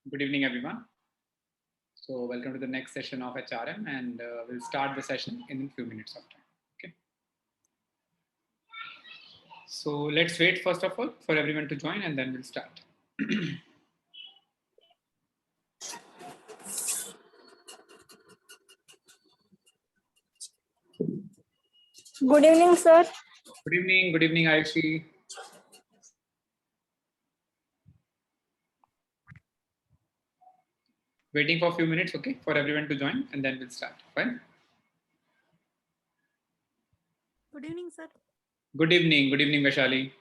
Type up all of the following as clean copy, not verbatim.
Good evening, everyone. So welcome to the next session of HRM, and we'll start the session in a few minutes of time. Okay. So let's wait first of all for everyone to join, and then we'll start. Good evening, sir. Good evening, Ayushi. Waiting for a few minutes, okay, for everyone to join, and then we'll start. Fine. Good evening, sir. Good evening, Vaishali.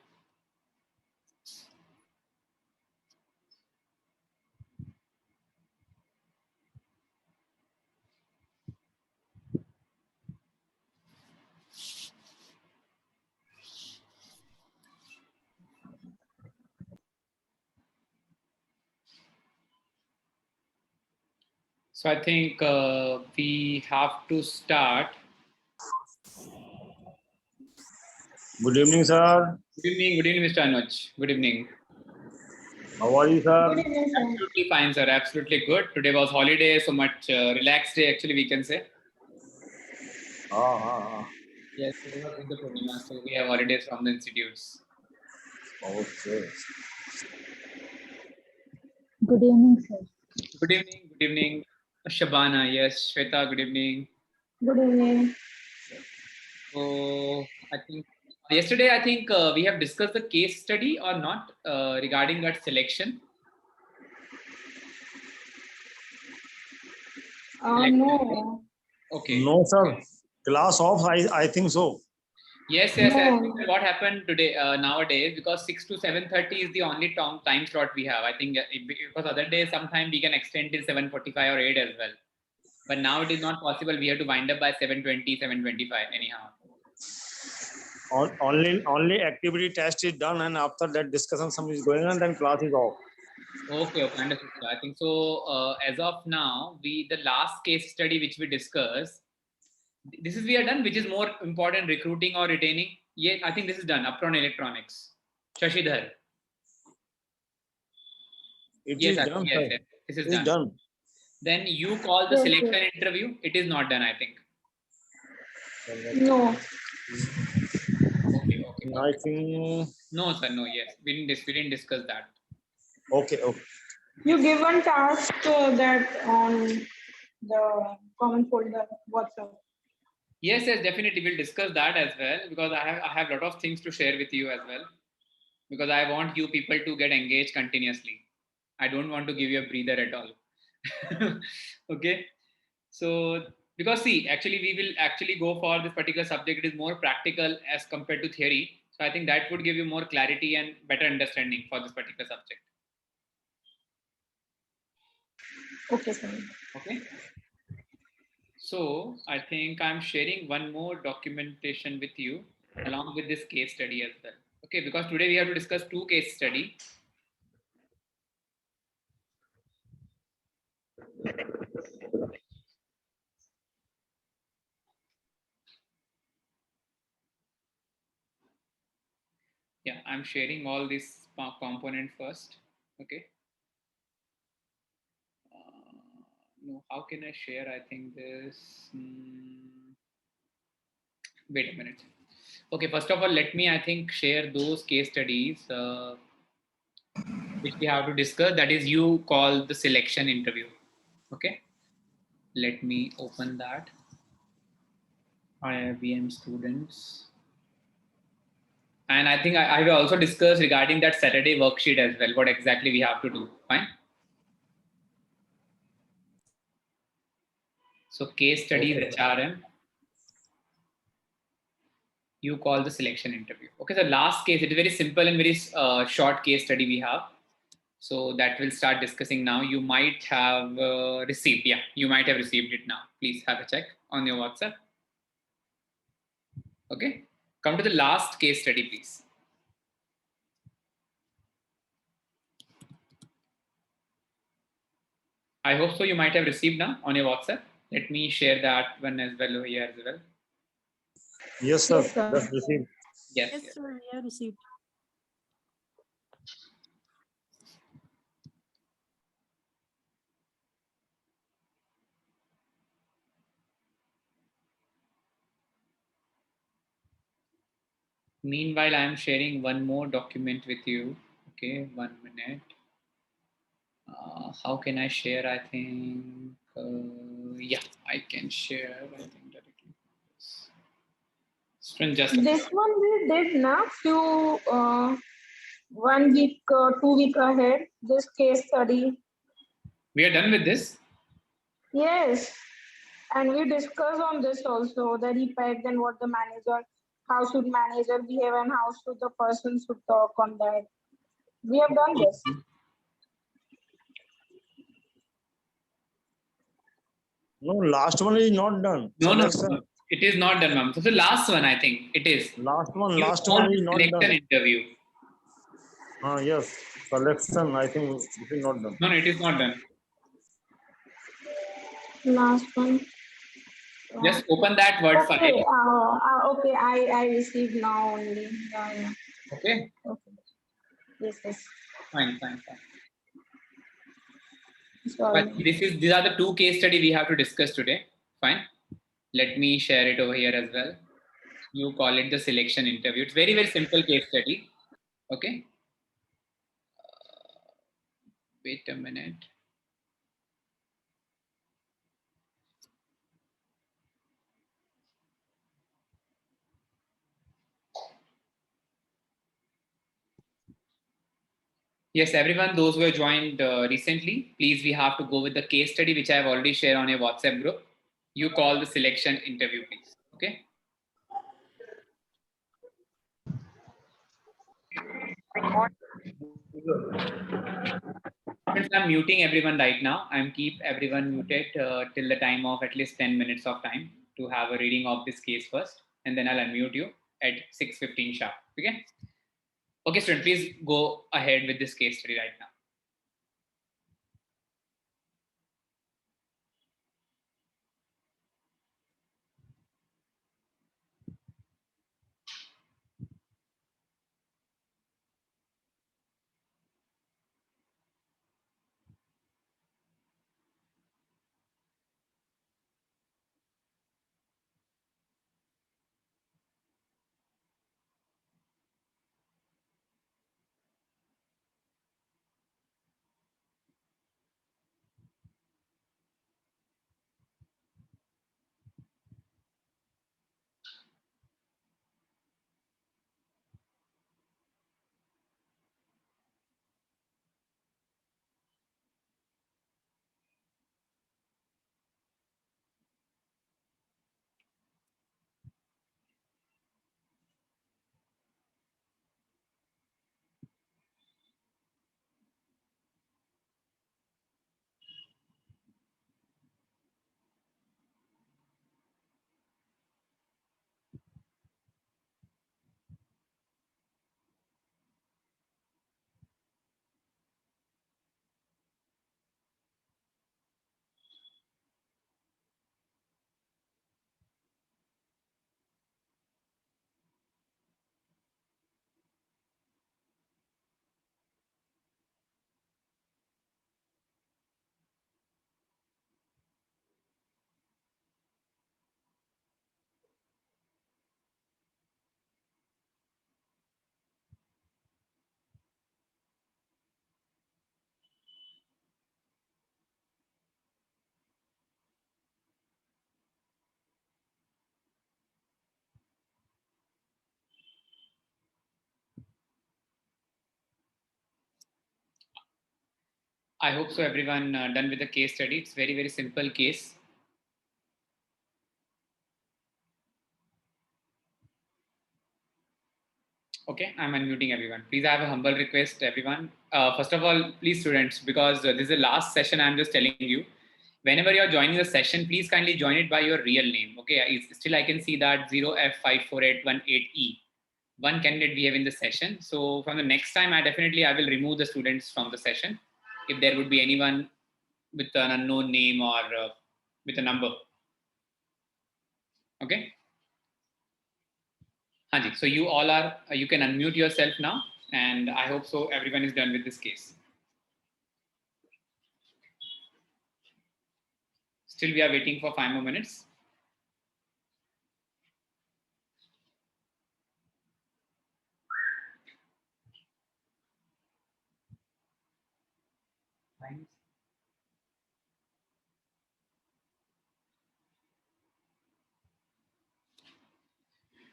So I think we have to start. Good evening, sir. Good evening, Mr. Anuj. Good evening. How are you, sir? Good evening, sir. Absolutely fine, sir. Absolutely good. Today was holiday, so much relaxed day, actually, we can say. Yes, today was Buddha Purnima, so we have holidays from the institutes. Okay. Good evening, sir. Good evening, Shabana. Yes, Shweta, good evening. Good evening. So I think yesterday, I think we have discussed the case study or not regarding that selection. No. Okay. No, sir. Class off, I think so. Yes. No. Actually, what happened today nowadays, because 6 to 7:30 is the only time slot we have. I think because other days sometime we can extend till 7:45 or 8 as well. But now it is not possible. We have to wind up by 7:20, 7:25 anyhow. Only activity test is done, and after that discussion some is going on, then class is off. Okay, understood. I think so. As of now, the last case study which we discussed, this is we are done. Which is more important, recruiting or retaining? Yeah, I think this is done. Uptron Electronics, Shashidhar. It Yes, is done, yes, sir. this is It is done. done. Then you call the Yes, selection yes. interview. It is not done, I think. No. Okay. I think. No, sir. No. Yes, we didn't discuss that. Okay. You give one task that on the common folder WhatsApp. Yes, definitely. We'll discuss that as well, because I have a lot of things to share with you as well, because I want you people to get engaged continuously. I don't want to give you a breather at all. Okay. So, because see, actually, we will actually go for this particular subject. It is more practical as compared to theory. So, I think that would give you more clarity and better understanding for this particular subject. Okay, sir. Okay. So, I think I'm sharing one more documentation with you along with this case study as well. Okay, because today we have to discuss two case study. Yeah, I'm sharing all this component first. Okay. No, how can I share? I think this. Wait a minute. Okay, first of all, let me, I think, share those case studies which we have to discuss. That is, you call the selection interview. Okay. Let me open that. IIBM students. And I think I will also discuss regarding that Saturday worksheet as well, what exactly we have to do. Fine. So case studies, Okay. HRM, you call the selection interview. Okay, so last case, it is very simple and very short case study we have. So that we'll start discussing now. You might have received, yeah, you might have received it now. Please have a check on your WhatsApp. Okay, come to the last case study, please. I hope so. You might have received now on your WhatsApp. Let me share that one as well over here as well. Yes, sir. Yes, sir. Just received. Yes. Yes, sir. We have received. Meanwhile, I am sharing one more document with you. Okay, 1 minute. How can I share? I think, yeah, I can share. I think directly. Student, just a This second. one we did now few 1 week, 2 week ahead. This case study. We are done with this. Yes, and we discuss on this also the impact and what the manager, how should manager behave and how should the person should talk on that. We have done this. No, last one is not done. No, no, Selection. no. It is not done, ma'am. So the last one, I think it is. Last one You is called the not selection done. interview. Yes, selection. I think it is not done. No, no, it is not done. Last one. Just open that Word Okay, file. okay. I received now only. Yeah, yeah. Okay, Okay. Yes, yes. fine, fine, fine. But Sorry. these are the two case study we have to discuss today. Fine. Let me share it over here as well. You call it the selection interview. It's very, very simple case study. Okay. Wait a minute. Yes, everyone, those who have joined recently, please, we have to go with the case study, which I have already shared on a WhatsApp group. You call the selection interview, please. Okay. I'm muting everyone right now. I'm keep everyone muted till the time of at least 10 minutes of time to have a reading of this case first, and then I'll unmute you at 6:15 sharp. Okay. Okay, student, please go ahead with this case study right now. I hope so. Everyone done with the case study. It's very, very simple case. Okay, I'm unmuting everyone. Please, I have a humble request, everyone. First of all, please, students, because this is the last session, I'm just telling you. Whenever you're joining the session, please kindly join it by your real name. Okay, still I can see that 0F54818E. One candidate we have in the session. So from the next time, I will remove the students from the session if there would be anyone with an unknown name or with a number. Okay. Hanji, so you all are, you can unmute yourself now, and I hope so everyone is done with this case. Still, we are waiting for 5 more minutes.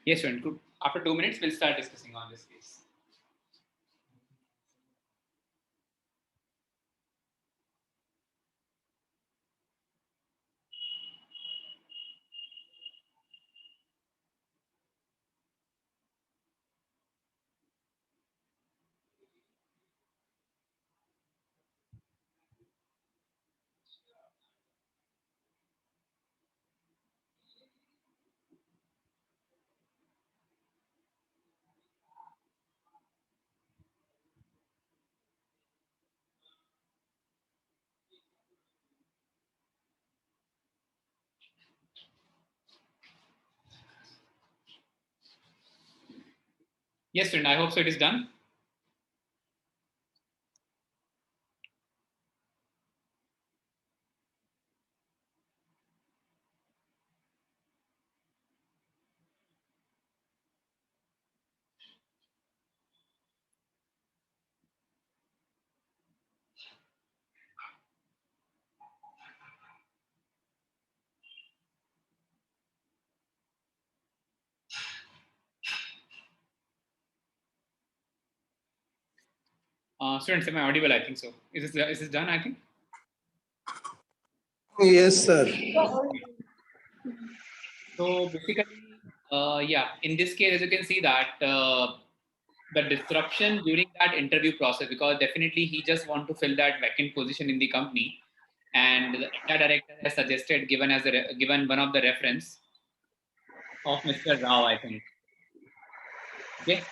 Yes, student. Good. After 2 minutes, we'll start discussing on this case. Yes, student. I hope so. It is done. Students, am I audible? I think so. Is this done? I think. Yes, sir. So basically, yeah, in this case, as you can see that the disruption during that interview process, because definitely he just want to fill that vacant position in the company, and the HR director has suggested, given one of the reference of Mr. Rao, I think. Okay.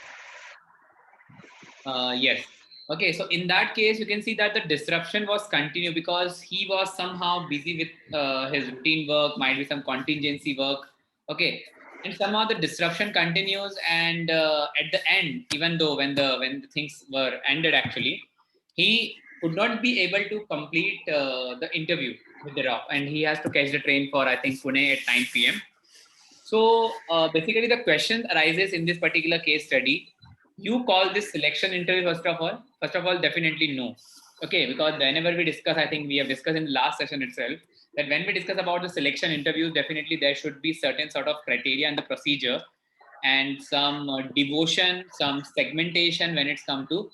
Yes. Okay. So in that case, you can see that the disruption was continued because he was somehow busy with his routine work, might be some contingency work. Okay. And somehow the disruption continues, and at the end, even though when the things were ended, actually, he could not be able to complete the interview with the Rao, and he has to catch the train for, I think, Pune at 9 p.m. So basically, the question arises in this particular case study. You call this selection interview first of all? First of all, definitely no. Okay, because whenever we discuss, I think we have discussed in the last session itself that when we discuss about the selection interviews, definitely there should be certain sort of criteria and the procedure and some devotion, some segmentation when it's come to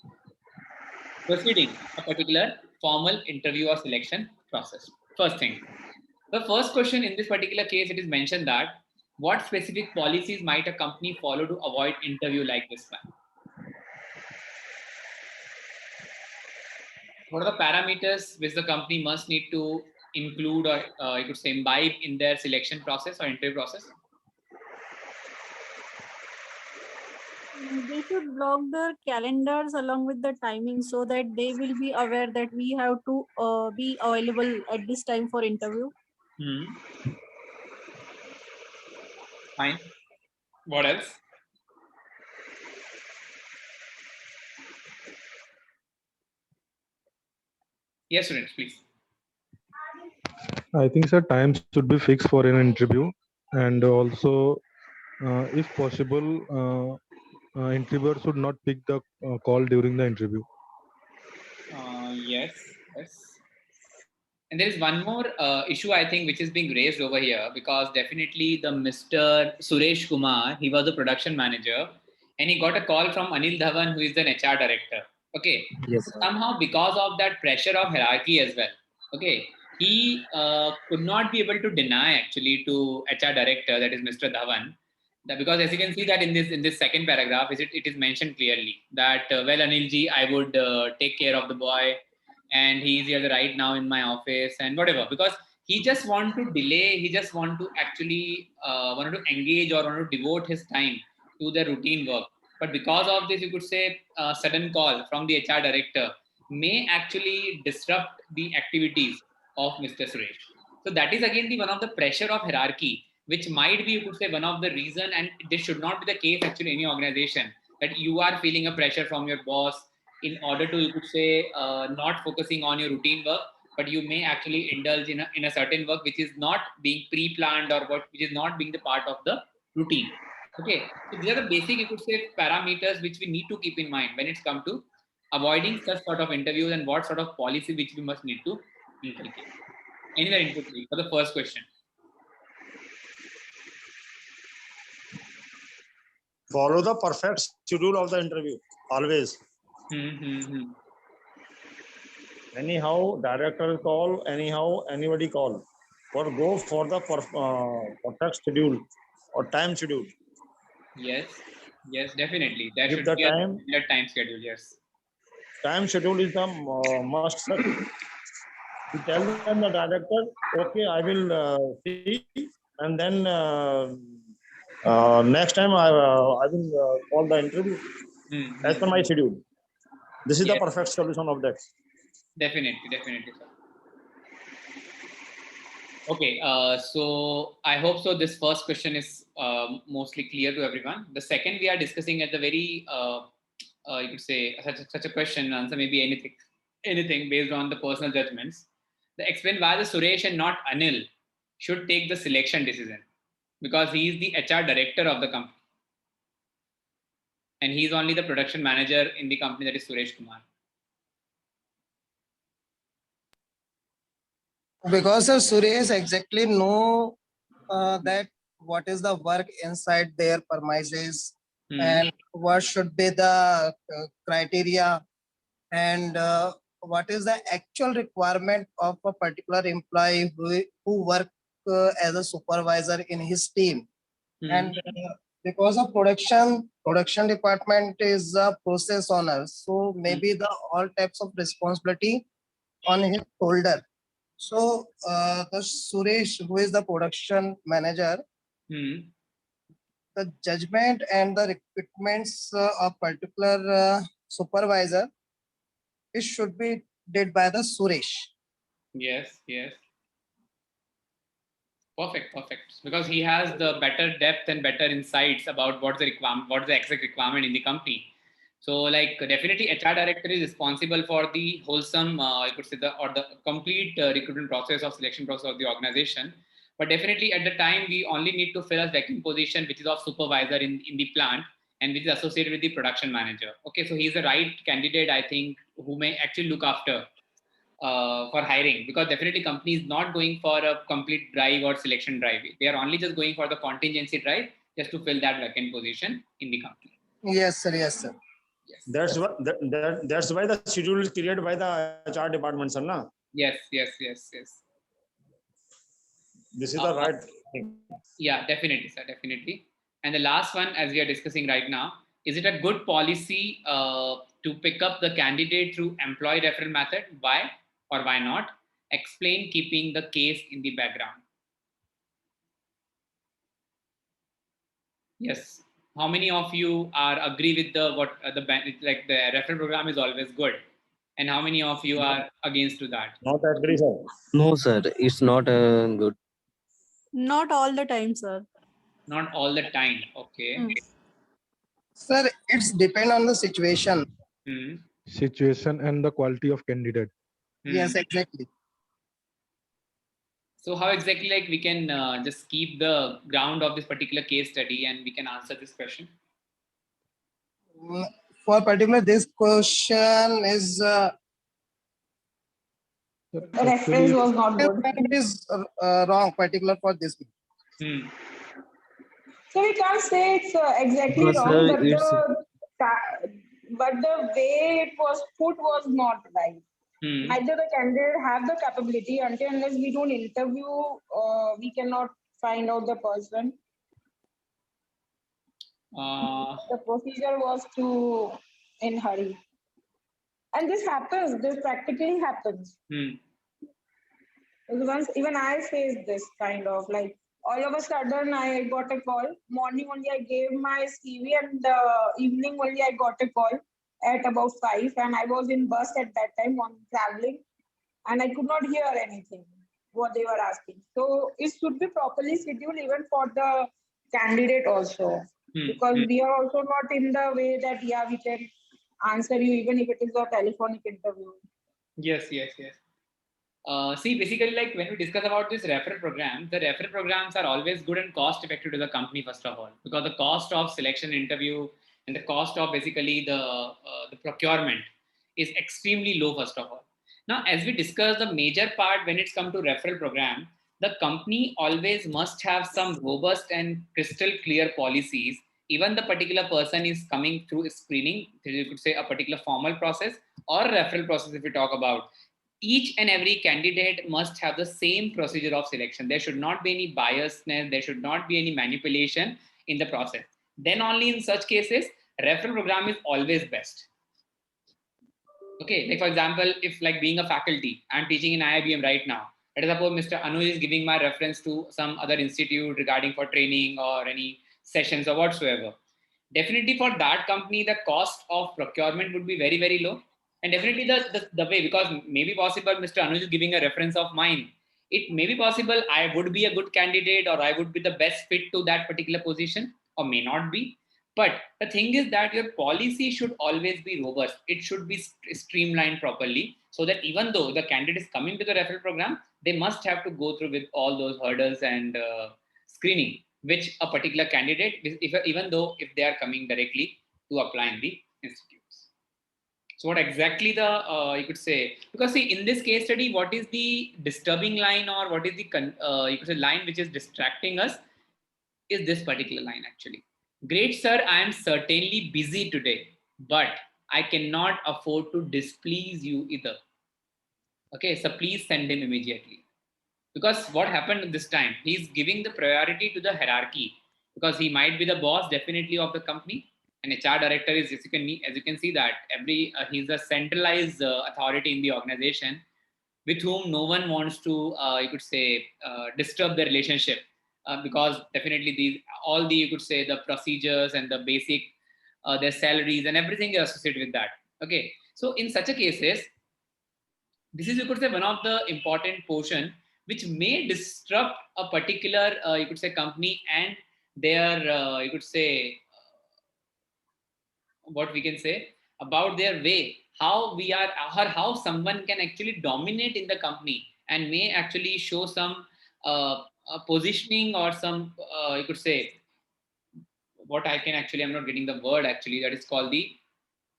proceeding a particular formal interview or selection process. First thing. The first question in this particular case, it is mentioned that what specific policies might a company follow to avoid interview like this one? What are the parameters which the company must need to include, or you could say imbibe in their selection process or interview process? They should block their calendars along with the timing so that they will be aware that we have to be available at this time for interview. Fine. What else? Yes, students, please. I think, sir, time should be fixed for an interview, and also, if possible, interviewer should not pick the call during the interview. Yes. And there is one more issue, I think, which is being raised over here, because definitely the Mr. Suresh Kumar, he was the production manager, and he got a call from Anil Dhawan, who is an HR director. Okay. Yes, So somehow, because of that pressure of hierarchy as well, okay, he could not be able to deny actually to HR director, that is Mr. Dhawan, that because as you can see that in this second paragraph, it is mentioned clearly that well, Anilji, I would take care of the boy, and he's here right now in my office and whatever, because he just want to delay, he just want to actually want to engage or want to devote his time to the routine work. But because of this, you could say a sudden call from the HR director may actually disrupt the activities of Mr. Suresh. So that is again the one of the pressure of hierarchy, which might be, you could say, one of the reason, and this should not be the case actually in any organization, that you are feeling a pressure from your boss in order to, you could say, not focusing on your routine work, but you may actually indulge in a certain work which is not being pre-planned, or which is not being the part of the routine. Okay, so these are the basic, you could say, parameters which we need to keep in mind when it's come to avoiding such sort of interviews and what sort of policy which we must need to inculcate. Any other input please, for the first question? Follow the perfect schedule of the interview, always. Anyhow, director call, anyhow, anybody call. Or go for the perfect schedule or time schedule. Yes, yes, definitely. There Give should the be time. a time schedule. Yes. Time schedule is the must set. You tell them the director, okay, I will see, and then next time I will call the interview as per my schedule. This is the Yes. perfect solution of that. Definitely, definitely, sir. Okay, so I hope so. This first question is mostly clear to everyone. The second we are discussing at the very, you could say, such a question answer maybe anything based on the personal judgments. The explain why the Suresh and not Anil should take the selection decision, because he is the HR director of the company, and he is only the production manager in the company, that is Suresh Kumar. Because of Suresh exactly know that what is the work inside their premises and what should be the criteria and what is the actual requirement of a particular employee who work as a supervisor in his team. And because of production department is a process owner, so maybe the all types of responsibility on his shoulder. So the Suresh, who is the production manager, the judgment and the requirements of particular supervisor, it should be did by the Suresh. Yes, yes. Perfect, perfect. Because he has the better depth and better insights about what's the requirement, what's the exact requirement in the company. So, like, definitely, HR director is responsible for the wholesome, I could say, the complete recruitment process or selection process of the organization. But definitely, at the time, we only need to fill a vacant position, which is of supervisor in the plant, and which is associated with the production manager. Okay, so he's the right candidate, I think, who may actually look after for hiring, because definitely company is not going for a complete drive or selection drive. They are only just going for the contingency drive just to fill that vacant position in the company. Yes, sir. Yes, sir. Yes. That's why the schedule is created by the HR department, sir. Na? Yes, yes, yes, yes. This is the right thing. Yeah, definitely, sir, definitely. And the last one, as we are discussing right now, is it a good policy to pick up the candidate through employee referral method? Why or why not? Explain keeping the case in the background. Yes. How many of you are agree with the like the referral program is always good, and how many of you are against to that? Not agree, sir. No, sir, it's not good. Not all the time, sir. Not all the time. Okay. Sir, it's depend on the situation. Situation and the quality of candidate. Yes, exactly. So how exactly like we can just keep the ground of this particular case study and we can answer this question? For particular, this question is The reference was not good. it is wrong, particular for this. So we can't say it's exactly Because, wrong, it's but the way it was put was not right. Neither the candidate have the capability. Until unless we don't interview, we cannot find out the person. The procedure was too in hurry. And this happens, this practically happens. Once even I faced this kind of like, all of a sudden I got a call. Morning only I gave my CV and evening only I got a call at about 5 and I was in bus at that time on traveling and I could not hear anything what they were asking. So it should be properly scheduled even for the candidate also, because we are also not in the way that we can answer you even if it is a telephonic interview. Yes, yes, yes. See, basically, like when we discuss about this referral program, the referral programs are always good and cost effective to the company, first of all, because the cost of selection interview and the cost of basically the procurement is extremely low, first of all. Now, as we discussed, the major part when it's come to referral program, the company always must have some robust and crystal clear policies. Even the particular person is coming through a screening, you could say a particular formal process or referral process if we talk about. Each and every candidate must have the same procedure of selection. There should not be any biasness, there should not be any manipulation in the process. Then only in such cases, referral program is always best. Okay, like for example, if like being a faculty, I'm teaching in IIBM right now. Let us suppose Mr. Anuj is giving my reference to some other institute regarding for training or any sessions or whatsoever. Definitely for that company, the cost of procurement would be very, very low. And definitely the way, because maybe possible Mr. Anuj is giving a reference of mine. It may be possible I would be a good candidate or I would be the best fit to that particular position or may not be. But the thing is that your policy should always be robust. It should be streamlined properly so that even though the candidate is coming to the referral program, they must have to go through with all those hurdles and screening, which a particular candidate, even though if they are coming directly to apply in the institutes. So what exactly the, you could say, because see in this case study, what is the disturbing line or what is the, you could say line which is distracting us is this particular line actually. Great sir, I am certainly busy today, but I cannot afford to displease you either. Okay, so please send him immediately. Because what happened this time, he's giving the priority to the hierarchy because he might be the boss definitely of the company. And HR director is, as you can see that he's a centralized authority in the organization with whom no one wants to, you could say, disturb the relationship. Because definitely all the, you could say, the procedures and the basic, their salaries and everything is associated with that. Okay, so in such a cases, this is, you could say, one of the important portion which may disrupt a particular, you could say, company and their, you could say, what we can say about their way, how we are, or how someone can actually dominate in the company and may actually show some positioning or some, you could say, what I can actually, I'm not getting the word actually, that is called the,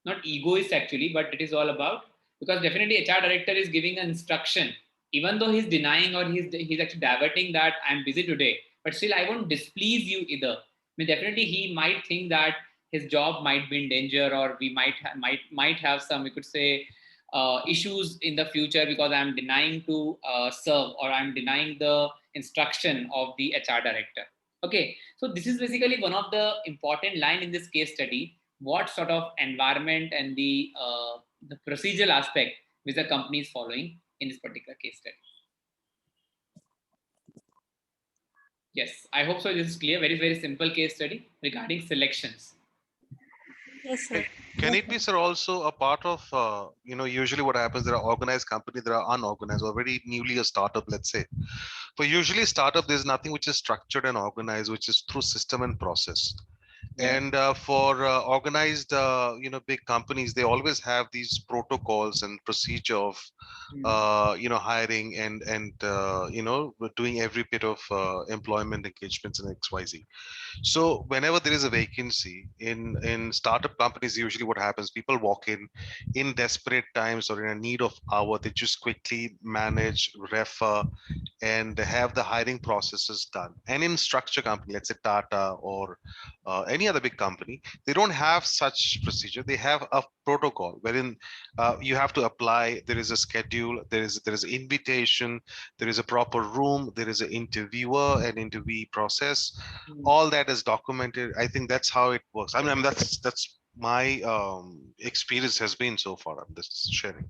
not egoist actually, but it is all about, because definitely HR director is giving an instruction, even though he's denying or he's actually diverting that I'm busy today, but still I won't displease you either. I mean, definitely he might think that his job might be in danger or we might have some, we could say, issues in the future because I'm denying to serve or I'm denying the instruction of the HR director. Okay, so this is basically one of the important line in this case study, what sort of environment and the procedural aspect which the company is following in this particular case study. Yes, I hope so. This is clear. Very, very simple case study regarding selections. Yes, sir. Can it be, sir, also a part of, usually what happens, there are organized companies, there are unorganized or very newly a startup, let's say. For usually startup, there's nothing which is structured and organized, which is through system and process. Yeah. And for organized, big companies, they always have these protocols and procedure of, hiring and doing every bit of employment engagements and XYZ. So whenever there is a vacancy in startup companies, usually what happens, people walk in desperate times or in a need of hour, they just quickly manage, refer, and have the hiring processes done. And in structure company, let's say Tata or any other big company, they don't have such procedure. They have a protocol wherein you have to apply. There is a schedule. There is an invitation. There is a proper room. There is an interviewer and interviewee process. All that is documented. I think that's how it works. I mean that's my experience has been so far. I'm just sharing.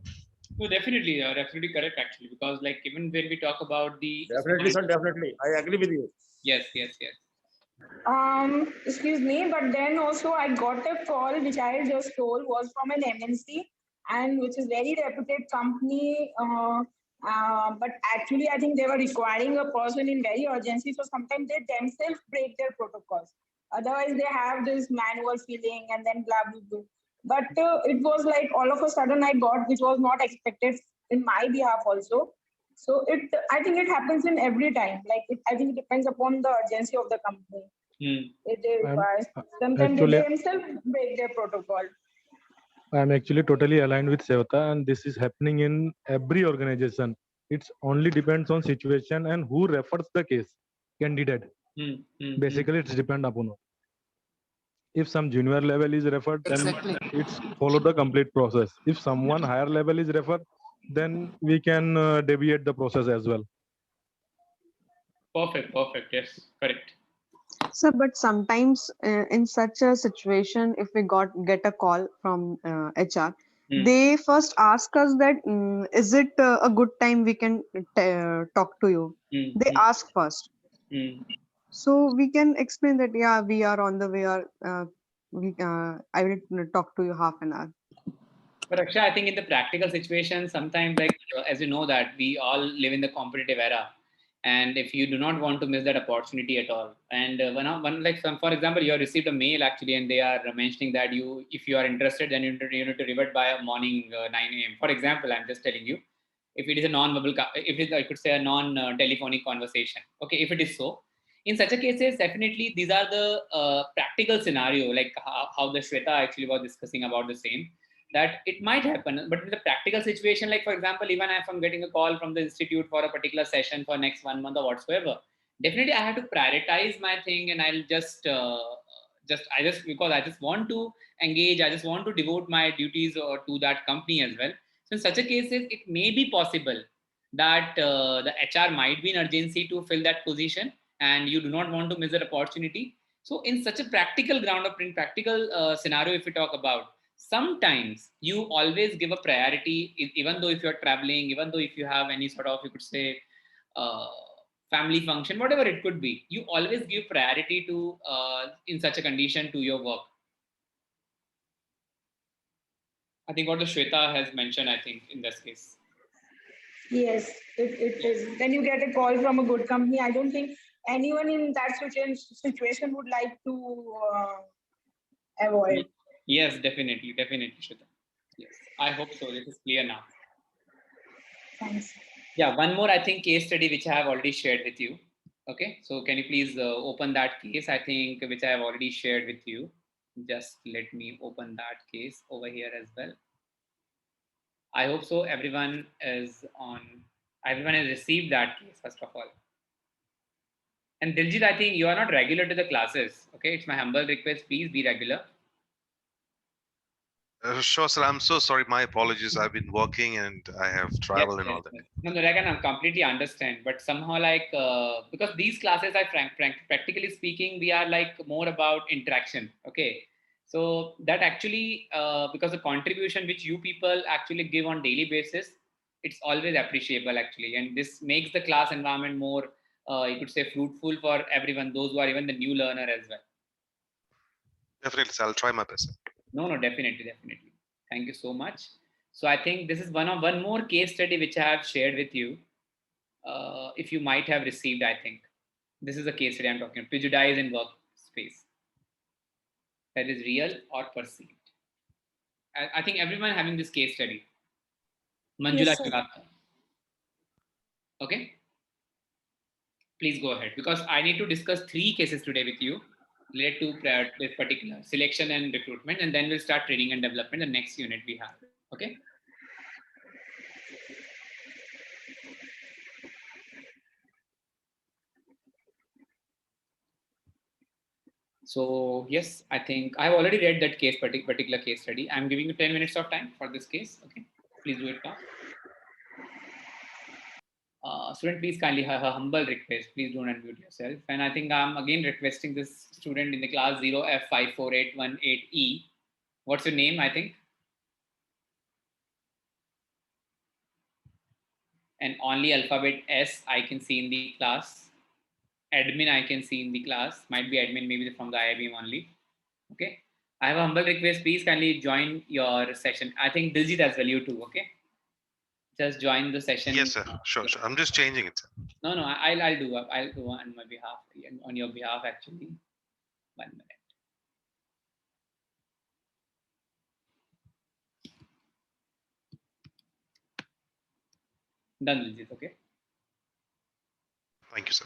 No, definitely correct actually, because like even when we talk about the definitely, sir, definitely, I agree with you. Yes. Excuse me, but then also I got a call which I just told was from an MNC and which is very reputed company. But actually, I think they were requiring a person in very urgency. So sometimes they themselves break their protocols. Otherwise, they have this manual feeling and then blah, blah, blah. But it was like all of a sudden I got, which was not expected in my behalf also. So I think it happens in every time. Like I think it depends upon the urgency of the company. It requires. Sometimes they themselves break their protocol. I'm actually totally aligned with Sevata, and this is happening in every organization. It's only depends on situation and who refers the case candidate. Basically, it's depend upon. If some junior level is referred, then Exactly. it's follow the complete process. If someone higher level is referred, then we can deviate the process as well. Perfect. Yes, correct. Sir, but sometimes in such a situation, if we get a call from HR, they first ask us that is it a good time we can talk to you? They ask first, so we can explain that yeah, we are on the way, or I will talk to you half an hour. But actually, I think in the practical situation, sometimes like as you know that we all live in the competitive era, and if you do not want to miss that opportunity at all, and for example, you have received a mail actually, and they are mentioning that if you are interested, then you need to revert by morning 9 a.m. For example, I'm just telling you, if it is a non-verbal, if it is, I could say a non-telephonic conversation. Okay, if it is so, in such a cases, definitely these are the practical scenario, like how the Shweta actually was discussing about the same, that it might happen. But in the practical situation, like for example, even if I'm getting a call from the institute for a particular session for next 1 month or whatsoever, definitely I have to prioritize my thing, and I'll just because I just want to engage, I just want to devote my duties to that company as well. So in such a cases, it may be possible that the HR might be an urgency to fill that position, and you do not want to miss that opportunity. So in such a practical ground of in practical scenario, if we talk about, sometimes you always give a priority, even though if you're traveling, even though if you have any sort of, you could say, uh, family function, whatever it could be, you always give priority to in such a condition to your work. I think what the Shweta has mentioned, I think in this case. Yes, it is. When you get a call from a good company, I don't think anyone in that situation would like to avoid. Yes, definitely, Shweta. Yes, I hope so. This is clear now. Thanks. Yeah, one more, I think, case study which I have already shared with you. Okay, so can you please open that case, I think, which I have already shared with you. Just let me open that case over here as well. I hope so. Everyone has received that case, first of all. And Diljit, I think you are not regular to the classes. Okay, it's my humble request. Please be regular. Sure, sir. I'm so sorry. My apologies. I've been working and I have traveled and all that. No, Regan, I completely understand. But somehow, like, because these classes are practically speaking, we are like more about interaction. Okay. So that actually, because the contribution which you people actually give on daily basis, it's always appreciable actually. And this makes the class environment more, you could say, fruitful for everyone, those who are even the new learner as well. Definitely, sir. I'll try my best. No, definitely. Thank you so much. So I think this is one more case study which I have shared with you. If you might have received, I think this is a case study I'm talking about. Prejudice in workspace, that is real or perceived. I think everyone having this case study. Manjula Yes, sir. Shrivastava. Okay, please go ahead, because I need to discuss 3 cases today with you related to this particular selection and recruitment, and then we'll start training and development, the next unit we have. Okay. So yes, I think I've already read that particular case study. I'm giving you 10 minutes of time for this case. Okay, please do it fast. Student, please kindly have a humble request. Please don't unmute yourself. And I think I'm again requesting this student in the class 0F54818E. What's your name, I think? And only alphabet S I can see in the class. Admin I can see in the class. Might be admin, maybe from the IIBM only. Okay. I have a humble request. Please kindly join your session. I think Diljit as well, you too. Okay. Just join the session. Yes, sir. Sure. I'm just changing it, sir. No, I'll do on my behalf, on your behalf actually. 1 minute. Done, Diljit. Okay. Thank you, sir.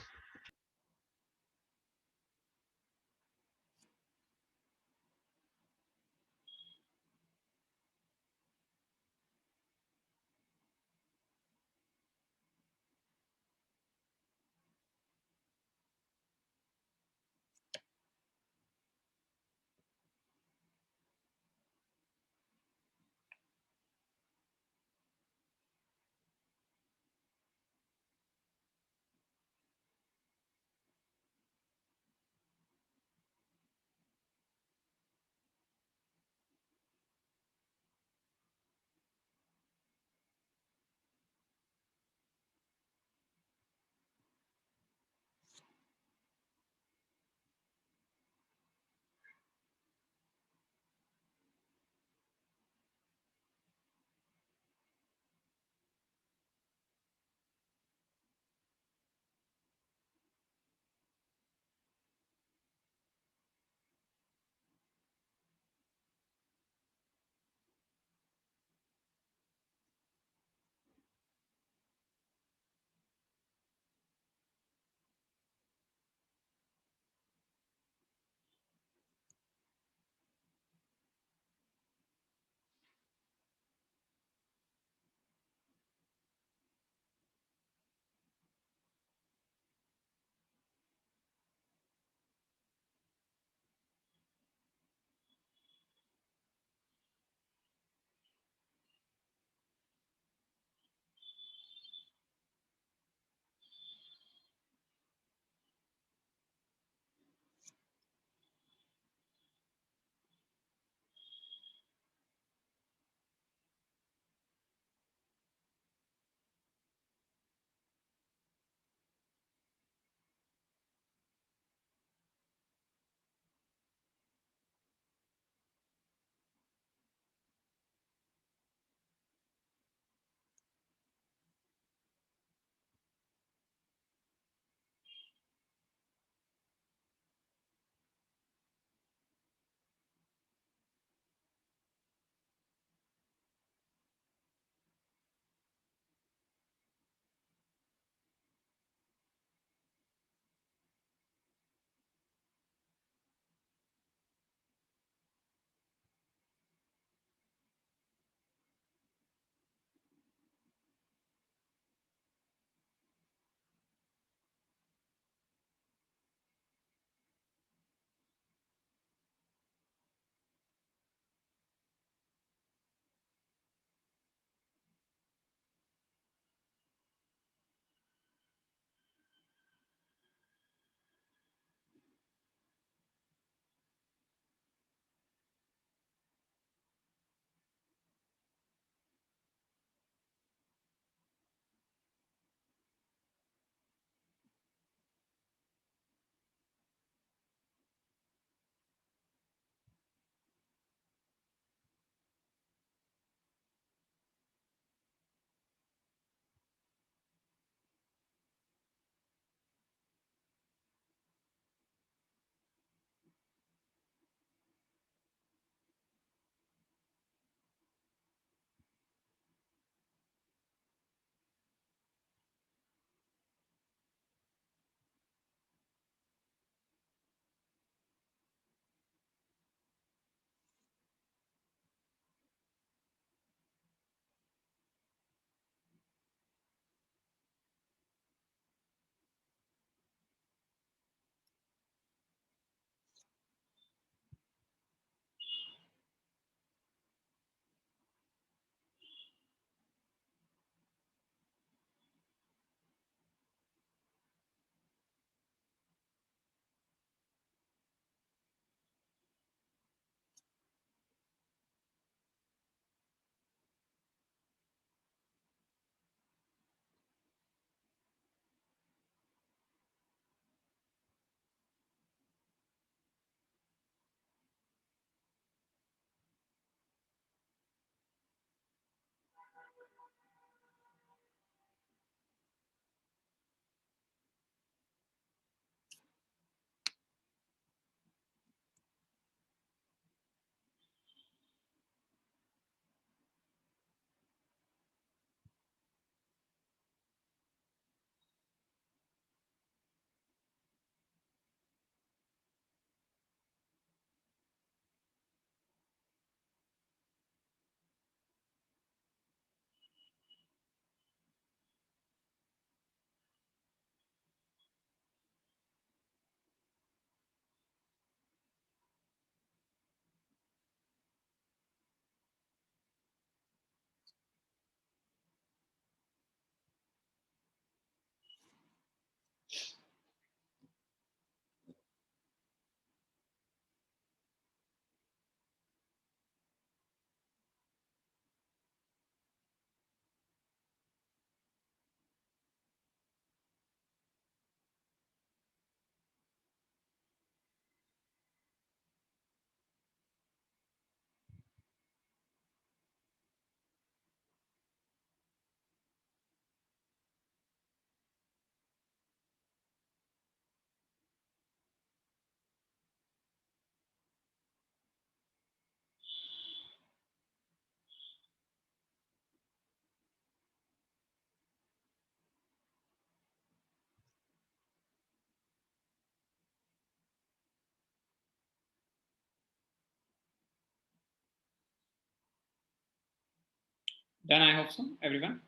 Done, I hope so, everyone.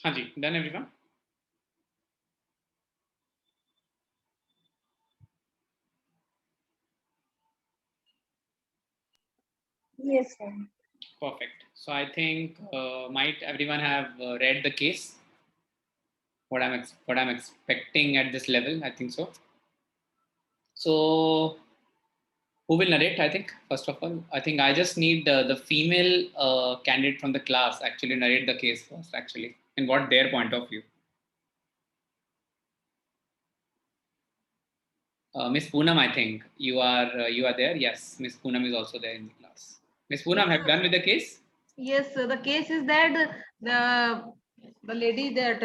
Haji, done, everyone. Yes, sir. Perfect. So I think might everyone have read the case? What I'm expecting at this level, I think so. So who will narrate? I think first of all, I think I just need the female candidate from the class actually narrate the case first, actually, and what their point of view. Miss Poonam, I think you are there. Yes, Miss Poonam is also there in the class. Miss Poonam, have you done with the case? Yes, the case is that the lady that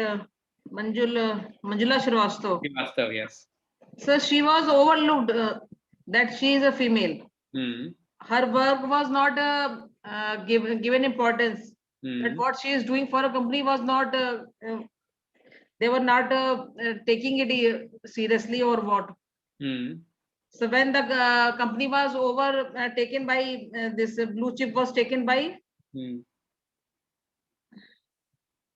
Manjula Srivastava. Srivastava, yes. So she was overlooked that she is a female. Her work was not given importance. That what she is doing for a company was not. They were not taking it seriously or what. So when the company was taken by this blue chip was taken by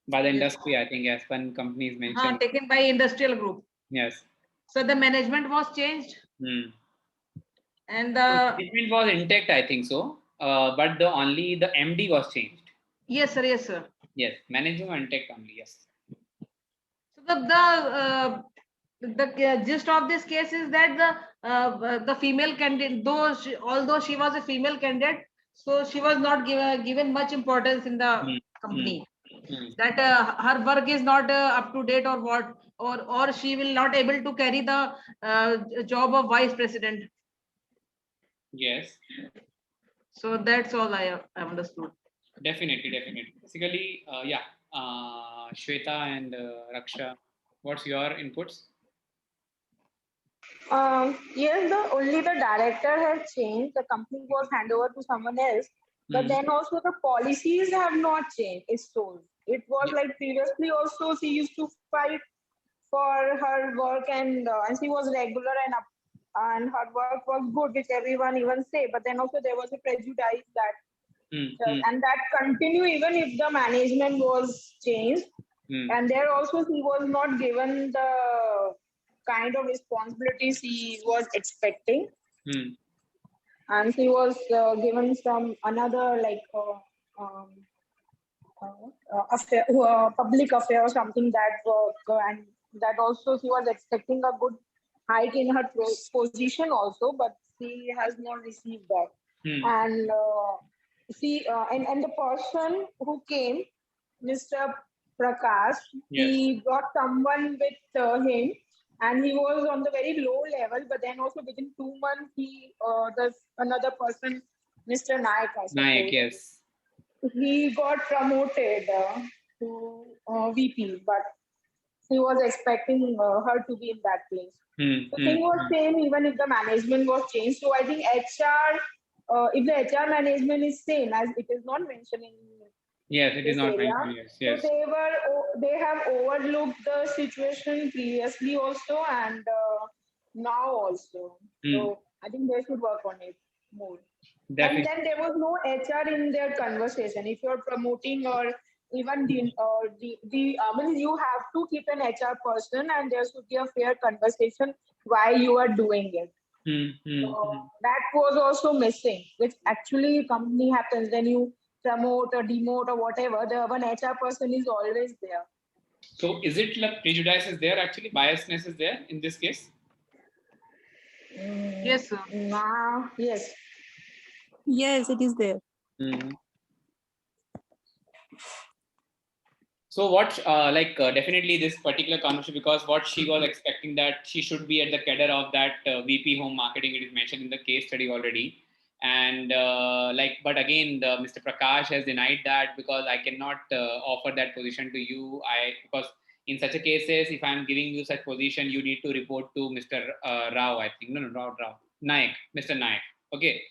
the industry, I think, yes, one company is mentioned. Taken by industrial group. Yes. So the management was changed. And the management was intact, I think so. But only the MD was changed. Yes, sir. Yes, sir. Yes, management was intact only. Yes. So the gist of this case is that the female candidate, although she was a female candidate, so she was not given much importance in the company. That her work is not up to date or what, or she will not able to carry the job of vice president. Yes. So that's all I understood. Definitely. Basically, yeah. Shweta and Raksha, what's your inputs? Yes, only the director has changed. The company was handed over to someone else, but then also the policies have not changed. It's told. It was like previously also she used to fight for her work and she was regular and her work was good, which everyone even say. But then also there was a prejudice that and that continue even if the management was changed. And there also she was not given the kind of responsibilities he was expecting. And he was given some another like public affair or something that work, and that also she was expecting a good hike in her position also, but she has not received that. And and the person who came, Mr. Prakash, he got someone with him, and he was on the very low level. But then also within 2 months, there's another person, Mr. Naik. Naik, yes. He got promoted to VP, but he was expecting her to be in that place. The thing was same even if the management was changed. So I think HR, if the HR management is same as it is not mentioned in yes, it is not area, mentioned. Yes. So they have overlooked the situation previously also and now also. So I think they should work on it more. Definitely. And then there was no HR in their conversation. If you're promoting or even I mean, you have to keep an HR person, and there should be a fair conversation why you are doing it. So that was also missing, which actually company happens when you promote or demote or whatever. The one HR person is always there. So is it like prejudice is there actually, biasness is there in this case? Yes, sir. Yes. Yes, it is there. So what, definitely this particular conversation, because what she was expecting that she should be at the cadre of that VP home marketing, it is mentioned in the case study already. And but again, Mr. Prakash has denied that, because I cannot offer that position to you. Because in such a cases, if I'm giving you such position, you need to report to Mr. Rao, I think. No, Rao. Naik, Mr. Naik. Okay.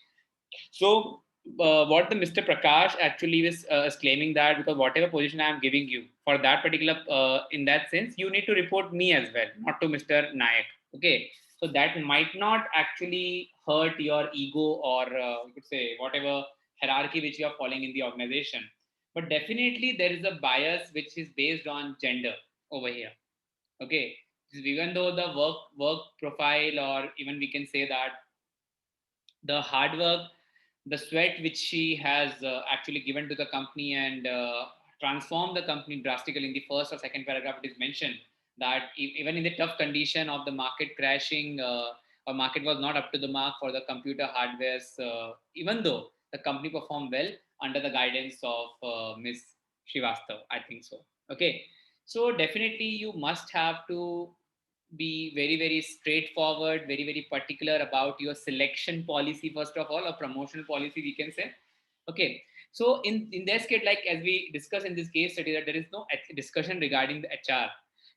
So what the Mr. Prakash actually is claiming that, because whatever position I am giving you for that particular, in that sense, you need to report me as well, not to Mr. Naik. Okay. So that might not actually hurt your ego, or you could say whatever hierarchy which you are following in the organization. But definitely there is a bias which is based on gender over here. Okay. Even though the work profile, or even we can say that the hard work, the sweat which she has actually given to the company, and transformed the company drastically. In the first or second paragraph, it is mentioned that even in the tough condition of the market crashing, or market was not up to the mark for the computer hardwares, even though the company performed well under the guidance of Ms. Srivastava, I think so. Okay. So definitely you must have to be very, very straightforward, very, very particular about your selection policy, first of all, or promotional policy, we can say. Okay. So in this case, like as we discussed in this case study, that there is no discussion regarding the HR.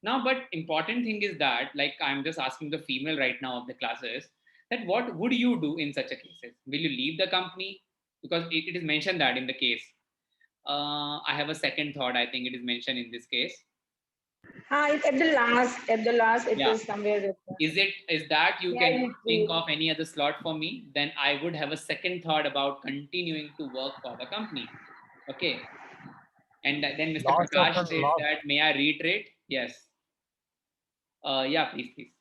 Now, but important thing is that, like I'm just asking the female right now of the classes, that what would you do in such a cases? Will you leave the company? Because it is mentioned that in the case. I have a second thought. I think it is mentioned in this case. It's at the last, it is somewhere written. Is that you can think of any other slot for me? Then I would have a second thought about continuing to work for the company. Okay. And then Mr. Prakash says that, may I reiterate? Yes. Yeah, please.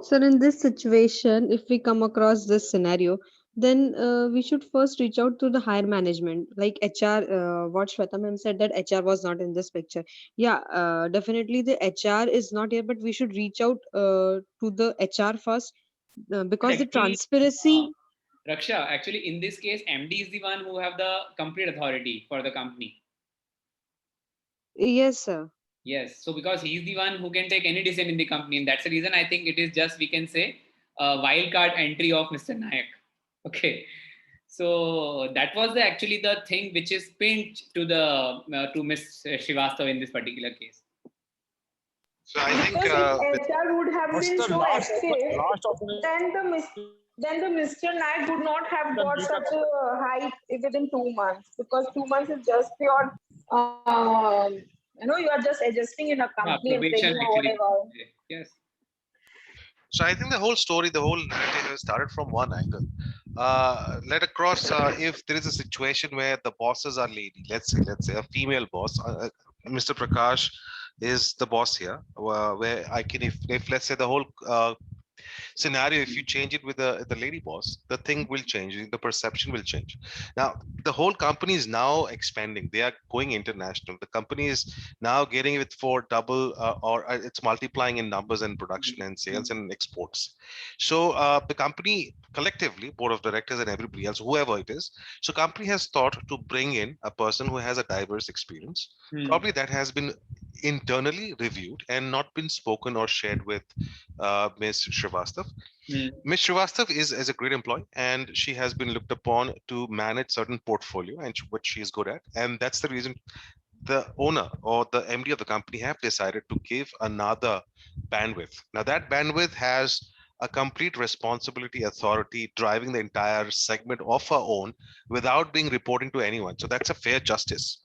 So in this situation, if we come across this scenario, then we should first reach out to the higher management, like HR. What Shweta ma'am said, that HR was not in this picture. Yeah, definitely the HR is not here, but we should reach out to the HR first, because the transparency. Raksha, actually in this case, MD is the one who have the complete authority for the company. Yes, sir. Yes. So because he's the one who can take any decision in the company, and that's the reason I think it is just, we can say, a wild card entry of Mr. Nayak. Okay. So that was actually the thing which is pinned to the to Ms. Srivastava in this particular case. So I think HR would have been so active, then the Mr. Naik would not have got such a hike within 2 months, because 2 months is just your you are just adjusting in a company and training or whatever. Yes. So I think the whole story, the whole narrative has started from one angle. Let across if there is a situation where the bosses are lady, let's say a female boss, Mr. Prakash is the boss here, where I can, if let's say the whole scenario, if you change it with the lady boss, the thing will change, the perception will change. Now the whole company is now expanding, they are going international, the company is now getting it for double or it's multiplying in numbers and production and sales and exports. So the company collectively, board of directors and everybody else, whoever it is, so company has thought to bring in a person who has a diverse experience, probably that has been internally reviewed and not been spoken or shared with Ms. Srivastava. Ms. Srivastava is a great employee, and she has been looked upon to manage certain portfolio, and what she is good at, and that's the reason the owner or the MD of the company have decided to give another bandwidth. Now that bandwidth has a complete responsibility, authority, driving the entire segment of her own without being reporting to anyone. So that's a fair justice.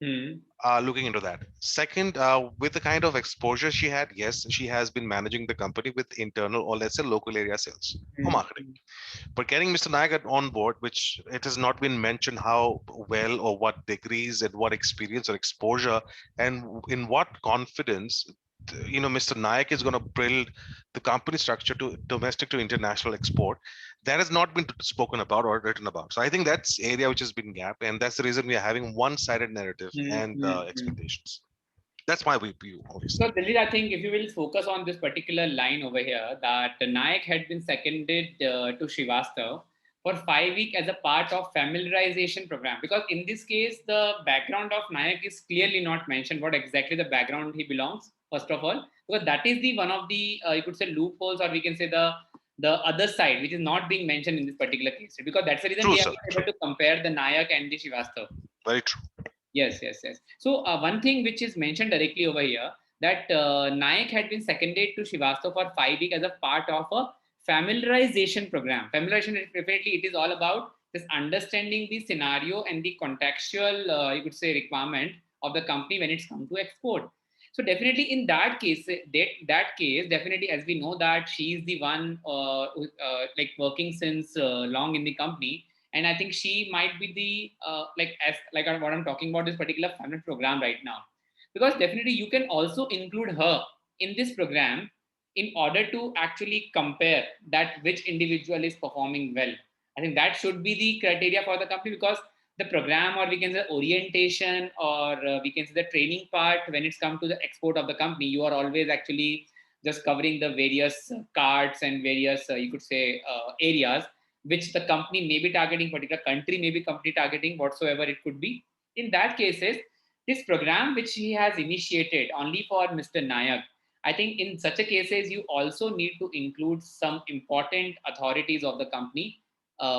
looking into that. Second, with the kind of exposure she had, yes, she has been managing the company with internal or let's say local area sales or marketing. But getting Mr. Nayak on board, which it has not been mentioned how well or what degrees and what experience or exposure and in what confidence, Mr. Nayak is going to build the company structure to domestic to international export. That has not been spoken about or written about. So I think that's area which has been gap, and that's the reason we are having one-sided narrative and expectations. That's my view, obviously. So, Diljit, I think if you will focus on this particular line over here, that Nayak had been seconded to Srivastav for 5 weeks as a part of familiarization program. Because in this case, the background of Nayak is clearly not mentioned, what exactly the background he belongs, first of all, because that is the one of the, you could say loopholes, or we can say the other side, which is not being mentioned in this particular case. Because that's the reason True, we are sir, able to compare the Nayak and the Srivastav. Very true. Yes. So one thing which is mentioned directly over here, that Nayak had been seconded to Srivastav for 5 weeks as a part of a familiarization program. Familiarization, definitely, it is all about this understanding the scenario and the contextual, you could say, requirement of the company when it's come to export. So definitely in that case, definitely, as we know that she is the one like working since long in the company. And I think she might be the what I'm talking about, this particular family program right now, because definitely you can also include her in this program in order to actually compare that which individual is performing well. I think that should be the criteria for the company, because the program, or we can say orientation, or we can say the training part, when it's come to the export of the company, you are always actually just covering the various cards and various you could say areas which the company may be targeting, particular country may be company targeting, whatsoever it could be. In that cases, this program which he has initiated only for Mr. Nayak, I think in such a cases, you also need to include some important authorities of the company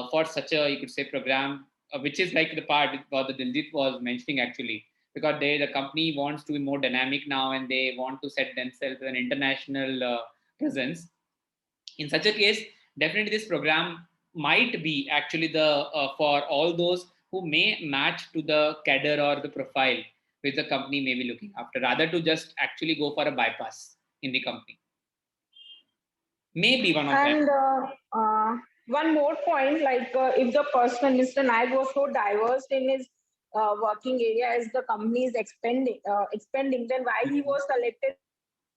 for such a, you could say, program, which is like the part what the Diljit was mentioning actually, because the company wants to be more dynamic now and they want to set themselves an international presence. In such a case, definitely this program might be actually the for all those who may match to the cadre or the profile which the company may be looking after, rather to just actually go for a bypass in the company. Maybe one of them. And one more point, like if the person, Mr. Nayak, was so diverse in his working area as the company is expanding, then why he was selected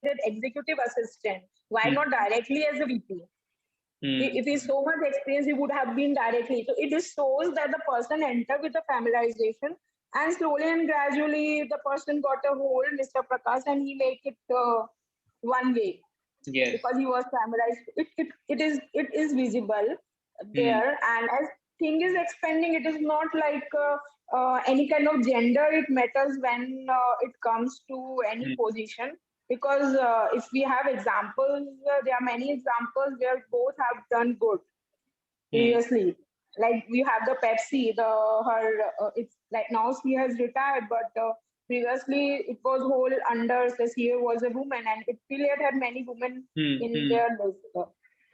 as executive assistant? Why not directly as a VP? If he's so much experience, he would have been directly. So it just shows that the person entered with a familiarization, and slowly and gradually the person got a hold, Mr. Prakash, and he make it one way. Yes. Because he was familiarized. It is visible there, and as thing is expanding, it is not like any kind of gender. It matters when it comes to any position. Because if we have examples, there are many examples where both have done good previously. Like we have the Pepsi, it's like now she has retired, but previously it was whole under the CEO was a woman, and it really had many women in their list.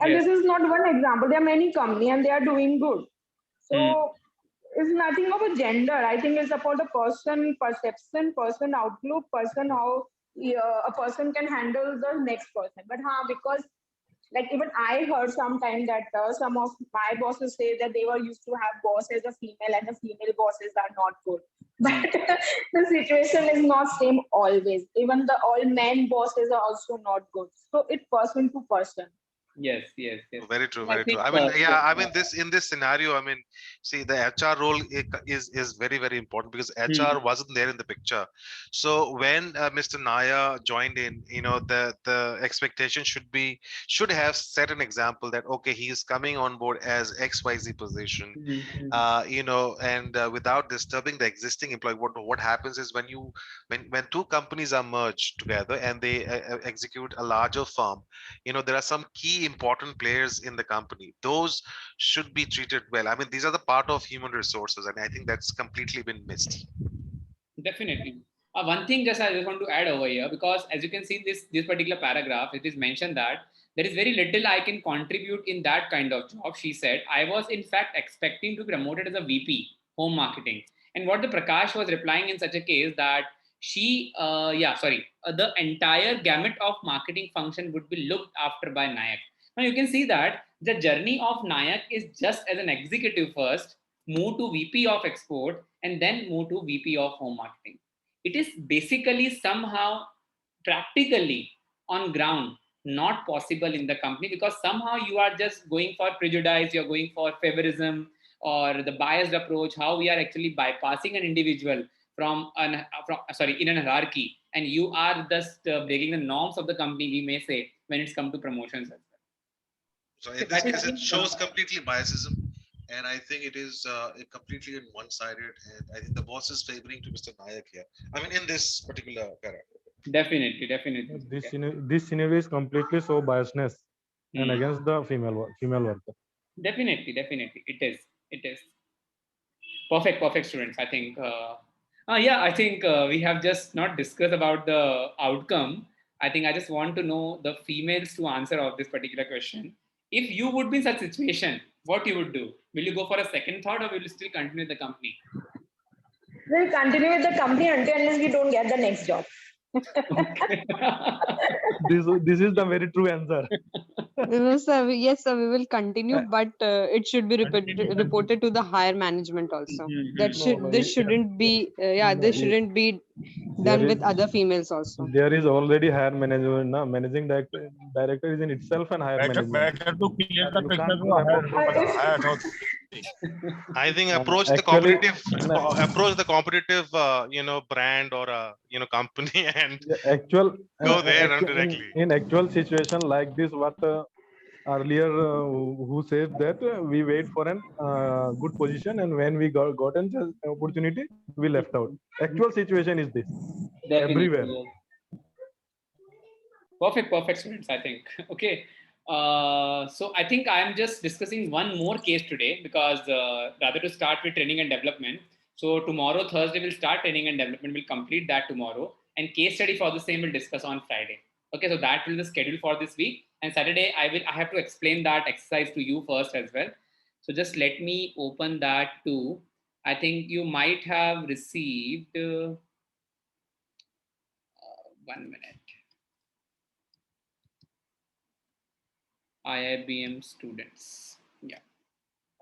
And this is not one example. There are many companies and they are doing good. So it's nothing of a gender. I think it's about the person perception, person outlook, person how a person can handle the next person. But because like even I heard sometime that some of my bosses say that they were used to have boss as a female and the female bosses are not good. But the situation is not same always. Even the all men bosses are also not good. So it's person to person. Yes. Very true. I mean, this in this scenario, I mean, see, the HR role is very, very important, because HR wasn't there in the picture. So when Mr. Naya joined in, the expectation should have set an example that, okay, he is coming on board as XYZ position, and without disturbing the existing employee. What happens is when two companies are merged together and they execute a larger firm, there are some key important players in the company. Those should be treated well. I mean, these are the part of human resources, and I think that's completely been missed. Definitely. One thing I just want to add over here, because as you can see this particular paragraph, it is mentioned that there is very little I can contribute in that kind of job. She said, I was in fact expecting to be promoted as a VP, home marketing. And what the Prakash was replying in such a case that she, the entire gamut of marketing function would be looked after by Nayak. Now you can see that the journey of Nayak is just as an executive first, move to VP of export, and then move to VP of home marketing. It is basically somehow practically on ground not possible in the company, because somehow you are just going for prejudice, you're going for favorism or the biased approach, how we are actually bypassing an individual in an hierarchy, and you are just breaking the norms of the company, we may say, when it's come to promotions as well. So in this case, it shows completely biasism, and I think it is completely one-sided, and I think the boss is favoring to Mr. Nayak here. I mean, in this particular paragraph. Definitely. This scenario is completely so biasness and against the female worker. Definitely, it is. Perfect, students. I think. I think we have just not discussed about the outcome. I think I just want to know the females to answer of this particular question. If you would be in such situation, what you would do? Will you go for a second thought, or will you still continue with the company? We'll continue with the company unless we don't get the next job. This is the very true answer. Yes, sir, we will continue, but it should be reported to the higher management also. This shouldn't be done with other females also. There is already higher management now. Managing director is in itself an higher management. Better to clear the picture to higher authority. I think approach the competitive brand or a company and go there directly. In actual situation like this, what earlier who says that we wait for an good position, and when we got an opportunity, we left out. Actual situation is this. Definitely. Everywhere. Perfect, students, I think. Okay. So I think I'm just discussing one more case today, because rather to start with training and development. So tomorrow, Thursday, we'll start training and development. We'll complete that tomorrow, and case study for the same we'll discuss on Friday. Okay, so that will be the schedule for this week. And Saturday, I have to explain that exercise to you first as well. So just let me open that too. I think you might have received 1 minute. IIBM students. Yeah.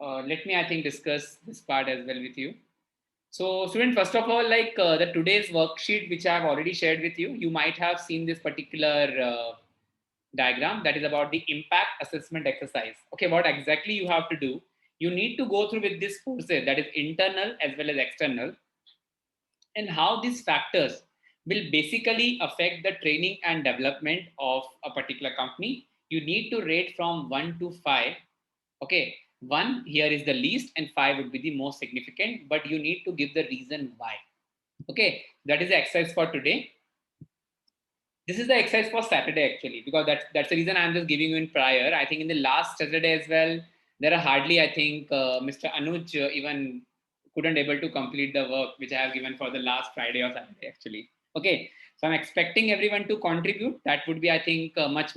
Let me, I think, discuss this part as well with you. So student, first of all, the today's worksheet, which I've already shared with you, you might have seen this particular diagram that is about the impact assessment exercise. Okay, what exactly you have to do? You need to go through with this forces, that is internal as well as external, and how these factors will basically affect the training and development of a particular company. You need to rate from 1 to 5. Okay, 1 here is the least and 5 would be the most significant, but you need to give the reason why. Okay, that is the exercise for today. This is the exercise for Saturday actually, because that's the reason I'm just giving you in prior. I think in the last Saturday as well, there are hardly, I think, Mr. Anuj even couldn't able to complete the work which I have given for the last Friday or Saturday actually. Okay, so I'm expecting everyone to contribute. That would be, I think, much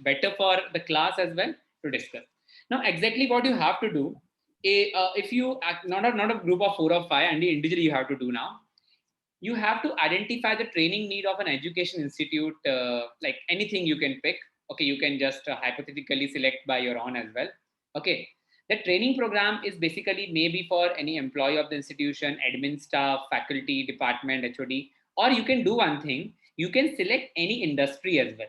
better for the class as well to discuss. Now, exactly what you have to do, if you not a group of 4 or 5, and individually you have to do now. You have to identify the training need of an education institute, like anything you can pick. Okay, you can just hypothetically select by your own as well. Okay, the training program is basically maybe for any employee of the institution, admin staff, faculty, department, HOD, or you can do one thing, you can select any industry as well.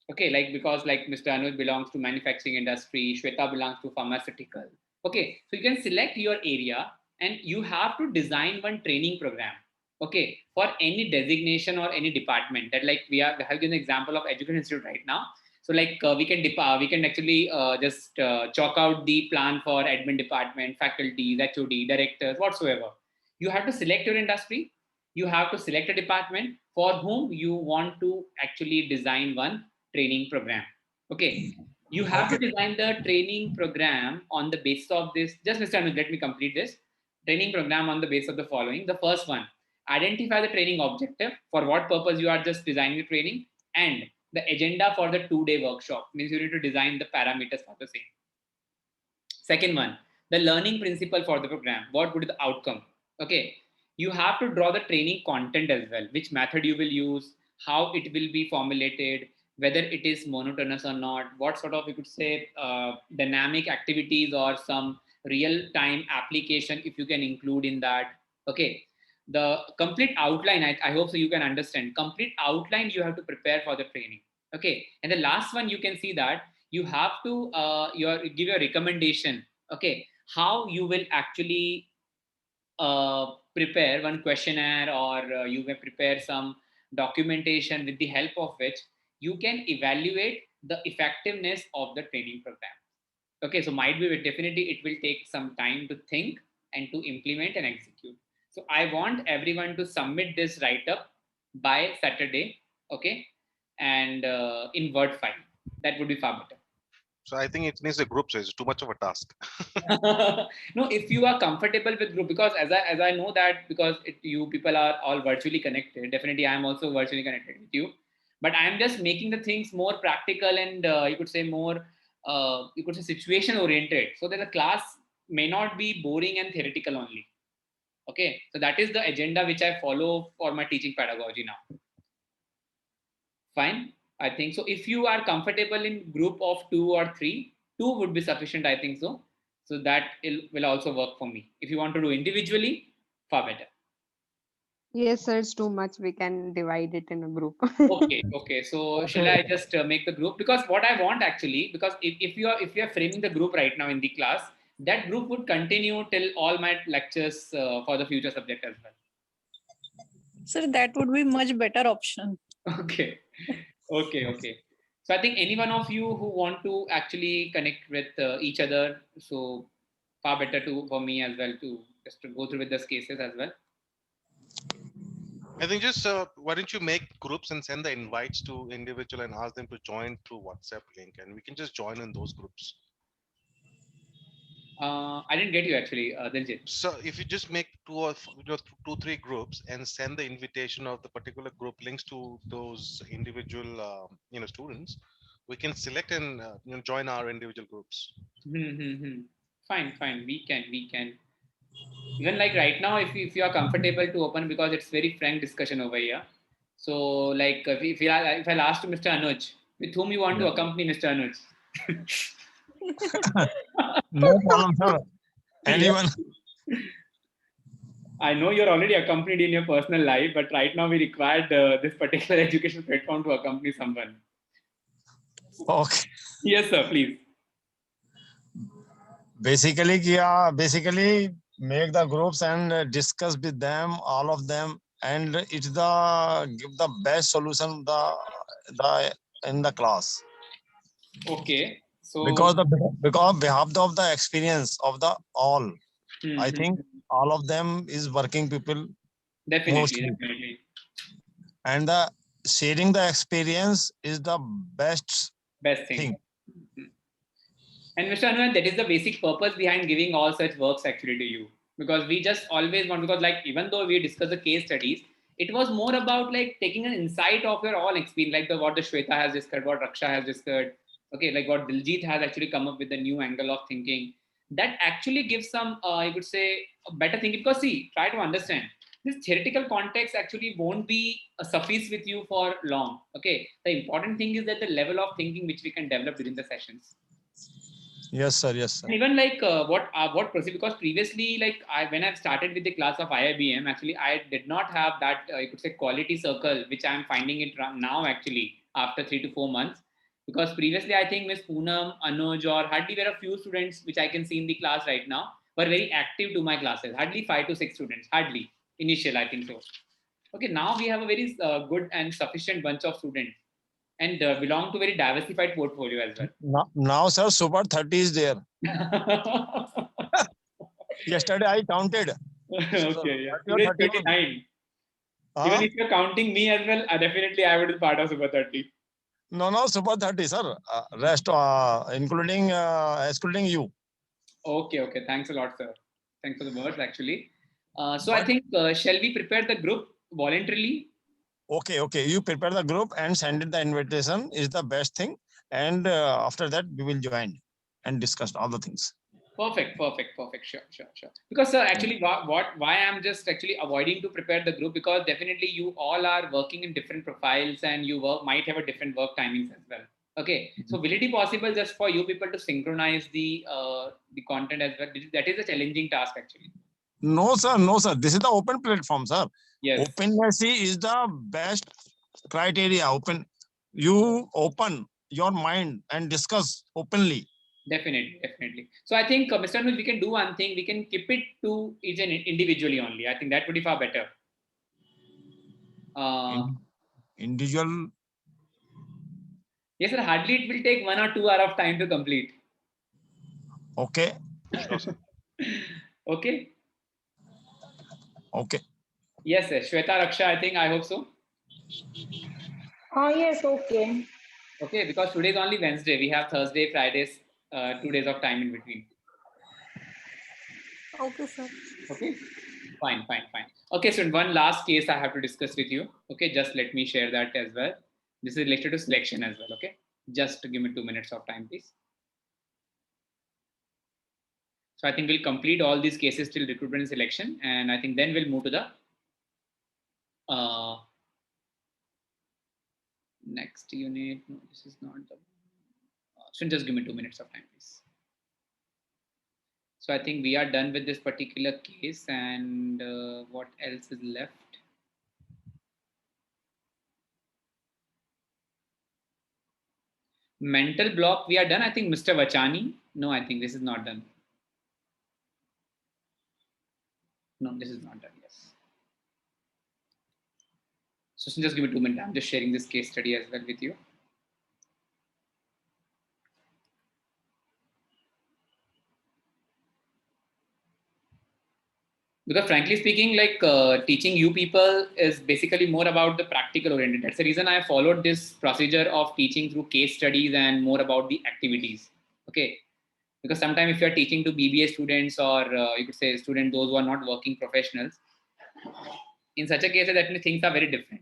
Okay, because Mr. Anuj belongs to manufacturing industry, Shweta belongs to pharmaceutical. Okay, so you can select your area and you have to design one training program. Okay, for any designation or any department that we have given an example of education institute right now. So we can actually just chalk out the plan for admin department, faculties, HOD, directors, whatsoever. You have to select your industry. You have to select a department for whom you want to actually design one training program. Okay, you have to design the training program on the basis of this. Just Mr. Anuj, let me complete this training program on the basis of the following. The first one, identify the training objective, for what purpose you are just designing the training, and the agenda for the 2-day workshop, means you need to design the parameters for the same. Second one, the learning principle for the program. What would be the outcome? Okay, you have to draw the training content as well, which method you will use, how it will be formulated, whether it is monotonous or not, what sort of, you could say, dynamic activities or some real time application if you can include in that. Okay, the complete outline, I hope so you can understand, complete outline you have to prepare for the training. Okay, and the last one, you can see that you have to give your recommendation. Okay, how you will actually prepare one questionnaire, or you may prepare some documentation with the help of which you can evaluate the effectiveness of the training program. Okay, so might be definitely it will take some time to think and to implement and execute. So I want everyone to submit this write up by Saturday. Okay, and in Word file. That would be far better. So I think it needs a group, so it's too much of a task. No, if you are comfortable with group, because as I know that, because you people are all virtually connected, definitely I am also virtually connected with you, but I am just making the things more practical and you could say more you could say situation oriented, so that the class may not be boring and theoretical only. Okay, so that is the agenda which I follow for my teaching pedagogy now. Fine, I think so. If you are comfortable in group of 2 or 3, 2 would be sufficient, I think so. So that will also work for me. If you want to do individually, far better. Yes, sir, it's too much. We can divide it in a group. Okay. So shall I just make the group? Because what I want actually, because if you are framing the group right now in the class, that group would continue till all my lectures for the future subject as well. Sir, that would be much better option. Okay. So I think any one of you who want to actually connect with each other, so far better for me as well to just to go through with those cases as well. I think just why don't you make groups and send the invites to individual and ask them to join through WhatsApp link, and we can just join in those groups. I didn't get you actually, Diljit. So if you just make 2-3 groups and send the invitation of the particular group links to those individual students, we can select and join our individual groups. Fine. We can. Even like right now, if you are comfortable to open, because it's very frank discussion over here. So like if I'll ask to Mr. Anuj, with whom you want to accompany Mr. Anuj? No problem, sir. Anyone. I know you're already accompanied in your personal life, but right now we required this particular education platform to accompany someone. Okay. Yes, sir, please. Basically make the groups and discuss with them, all of them, and it's give the best solution in the class. Okay. So because behalf of the experience of the all, I think all of them is working people. Definitely. And the sharing the experience is the best thing. And Mr. Anuj, that is the basic purpose behind giving all such works actually to you, because we just always want, because like even though we discuss the case studies, it was more about like taking an insight of your all experience, like what the Shweta has discussed, what Raksha has discussed, okay, like what Diljit has actually come up with the new angle of thinking. That actually gives some, I would say, a better thinking. Because see, try to understand, this theoretical context actually won't be suffice with you for long. Okay, the important thing is that the level of thinking which we can develop during the sessions. Yes, sir. And even like what proceed, because previously, like when I started with the class of IIBM, actually I did not have that you could say quality circle, which I'm finding it now actually after 3 to 4 months. Because previously I think Miss Poonam, Anuj, or hardly there are a few students which I can see in the class right now were very active to my classes. Hardly 5 to 6 students, hardly initial, I think so. Okay, now we have a very good and sufficient bunch of students, and belong to very diversified portfolio as well. Now, sir, Super 30 is there. Yesterday I counted. Okay, yeah. Today 29. Even if you're counting me as well, definitely I would be part of Super 30. No, Super 30, sir. Rest, including excluding you. Okay. Thanks a lot, sir. Thanks for the words, actually. So I think, shall we prepare the group voluntarily? Okay. You prepare the group and send it the invitation is the best thing. And after that, we will join and discuss all the things. Perfect. Sure. Because sir, actually, why I'm just actually avoiding to prepare the group, because definitely you all are working in different profiles and you might have a different work timings as well. Okay, so will it be possible just for you people to synchronize the content as well? That is a challenging task actually. No, sir. This is the open platform, sir. Yes. Openness is the best criteria. You open your mind and discuss openly. Definitely. So I think, Mr. Anuj, we can do one thing. We can keep it to each and individually only. I think that would be far better. Individual. Yes, sir. Hardly it will take 1 or 2 hours of time to complete. Okay. Sure, sir. Okay. Okay. Yes, sir. Shweta, Raksha, I hope so. Yes, okay. Okay, because today is only Wednesday. We have Thursday, Fridays, 2 days of time in between. Okay, sir. Okay, fine. Okay, so one last case I have to discuss with you. Okay, just let me share that as well. This is related to selection as well. Okay, just give me 2 minutes of time, please. So I think we'll complete all these cases till recruitment and selection, and I think then we'll move to the next unit. No, this is not the. So just give me 2 minutes of time, please. So I think we are done with this particular case, and what else is left? Mental block, we are done. I think Mr. Vachani. No, I think this is not done. No, this is not done. Yes. So just give me 2 minutes. I'm just sharing this case study as well with you. Because frankly speaking, like teaching you people is basically more about the practical oriented. That's the reason I followed this procedure of teaching through case studies and more about the activities. Okay. Because sometimes if you're teaching to BBA students, or you could say students, those who are not working professionals, in such a case, that means things are very different.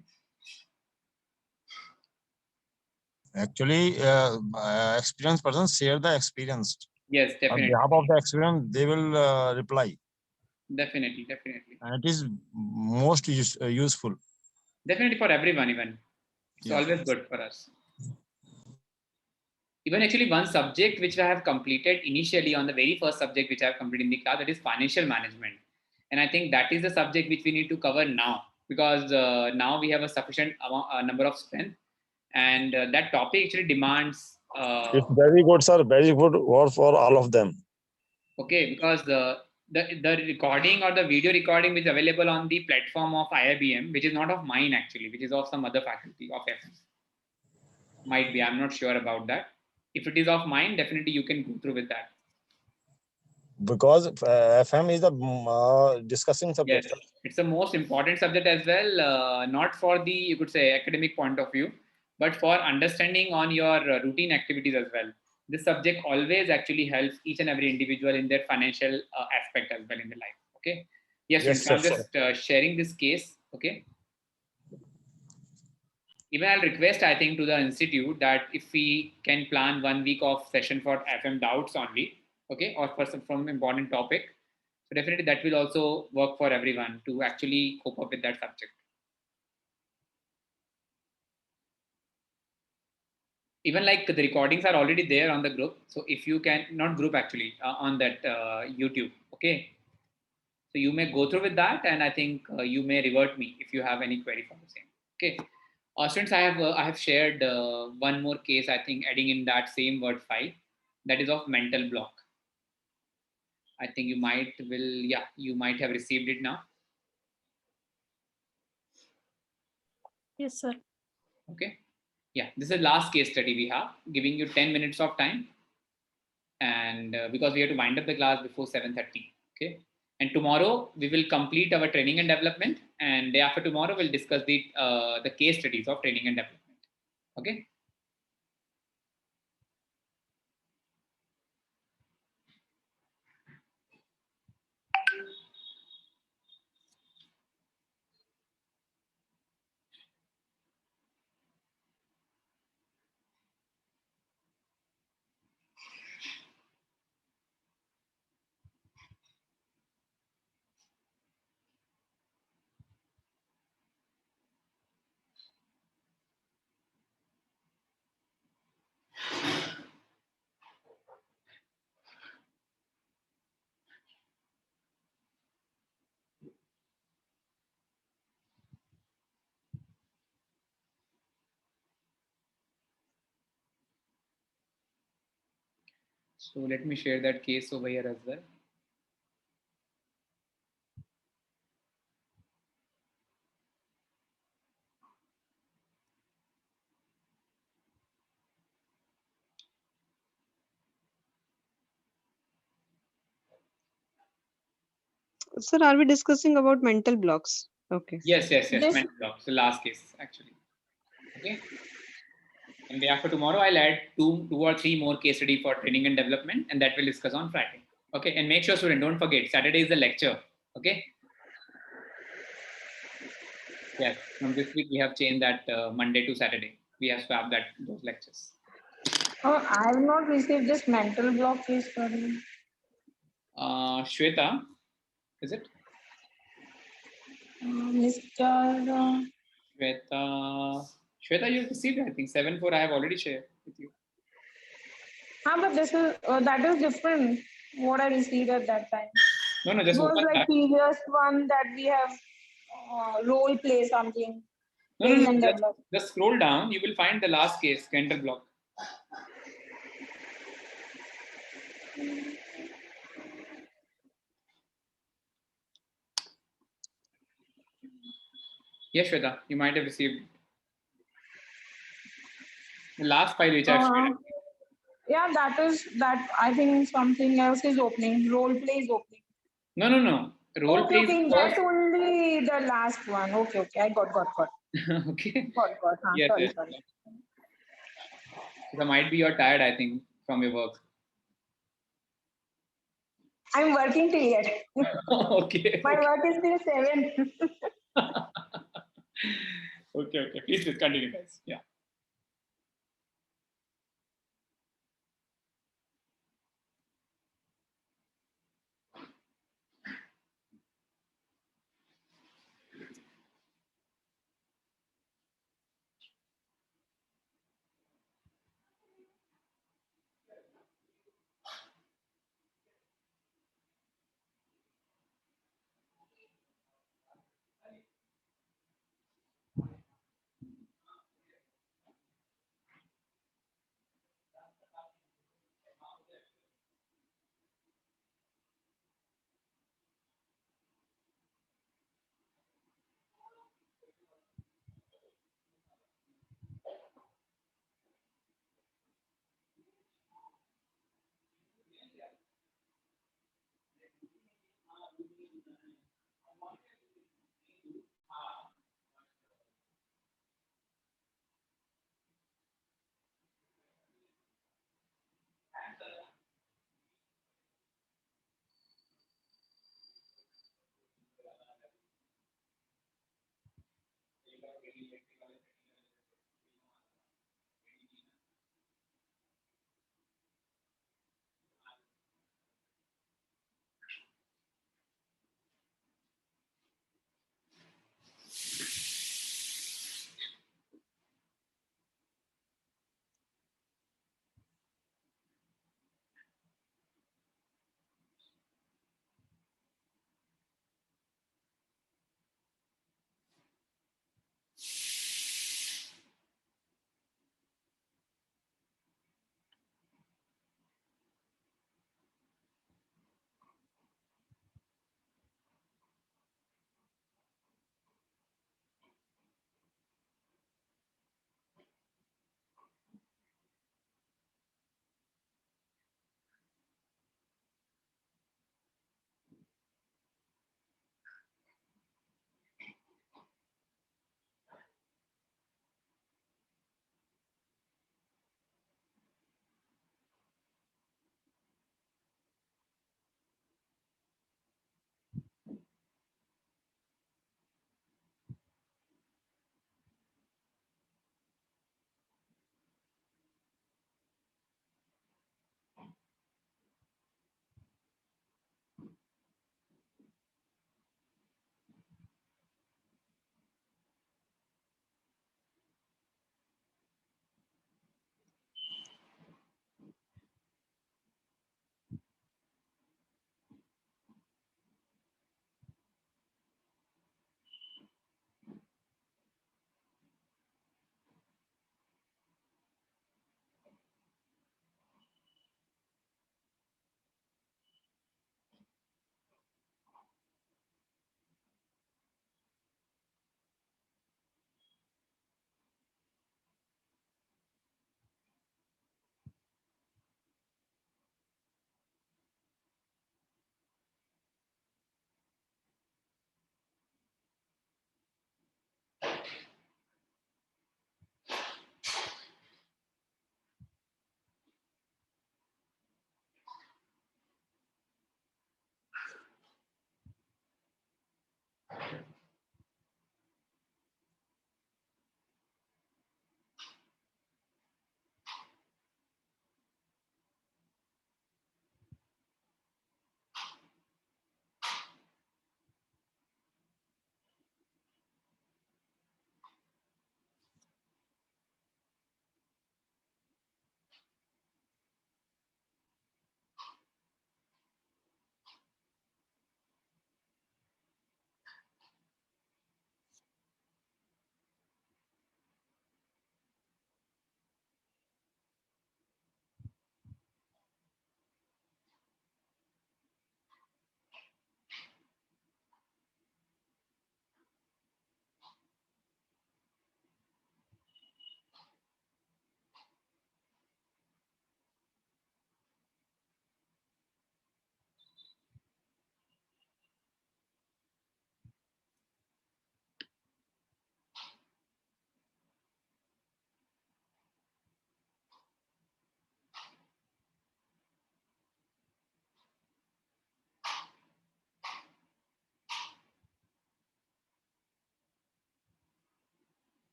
Actually, experienced person share the experience. Yes, definitely. On behalf of the experience, they will reply. Definitely. And it is most useful. Definitely for everyone, even. It's always good for us. Even actually one subject which I have completed initially, on the very first subject which I have completed in the class, that is financial management. And I think that is the subject which we need to cover now, because now we have a sufficient number of strength, and that topic actually demands. It's very good, sir. Very good work for all of them. Okay, because the recording or the video recording which is available on the platform of IIBM, which is not of mine actually, which is of some other faculty of FM. Might be, I'm not sure about that. If it is of mine, definitely you can go through with that. Because FM is the discussing subject. Yes, it's the most important subject as well, not for the, you could say, academic point of view, but for understanding on your routine activities as well. This subject always actually helps each and every individual in their financial aspect as well in their life. Okay. Yes, Yes, I'm sir, just sharing this case. Okay. Even I'll request, I think, to the institute that if we can plan 1 week of session for FM doubts only, okay, or for some important topic. So definitely that will also work for everyone to actually cope up with that subject. Even like the recordings are already there on the group. So if you can, not group actually, on that YouTube, okay. So you may go through with that, and I think you may revert me if you have any query for the same. Okay. Students, I have shared one more case, I think, adding in that same Word file, that is of mental block. I think you might have received it now. Yes, sir. Okay. Yeah, this is the last case study we have, giving you 10 minutes of time. And because we have to wind up the class before 7:30. Okay. And tomorrow we will complete our training and development. And day after tomorrow, we'll discuss the case studies of training and development. Okay. So let me share that case over here as well. Sir, are we discussing about mental blocks? Okay. Yes. This- Mental blocks. The last case actually. Okay. And day after tomorrow, I'll add two or three more case study for training and development, and that we'll discuss on Friday. Okay. And make sure, student, don't forget, Saturday is the lecture. Okay. Yes. From this week, we have changed that Monday to Saturday. We have swapped those lectures. Oh, I have not received this mental block case study. Shweta, is it? Mr. Shweta, you received, I think 7-4. I have already shared with you. But this is that is different. What I received at that time. No, It just was open like that. previous one that we have role play something. No. Just scroll down. You will find the last case, mental block. Yes, Shweta, you might have received the last file which I've shared. Yeah, that I think something else is opening. Role play is opening. No. Role play. Okay, that's only the last one. Okay. I got. Okay. Got. Yes, Sorry. yes. So might be you're tired, I think, from your work. I'm working till yet. Okay. My work is till 7. Okay. Please continue, guys. Yeah.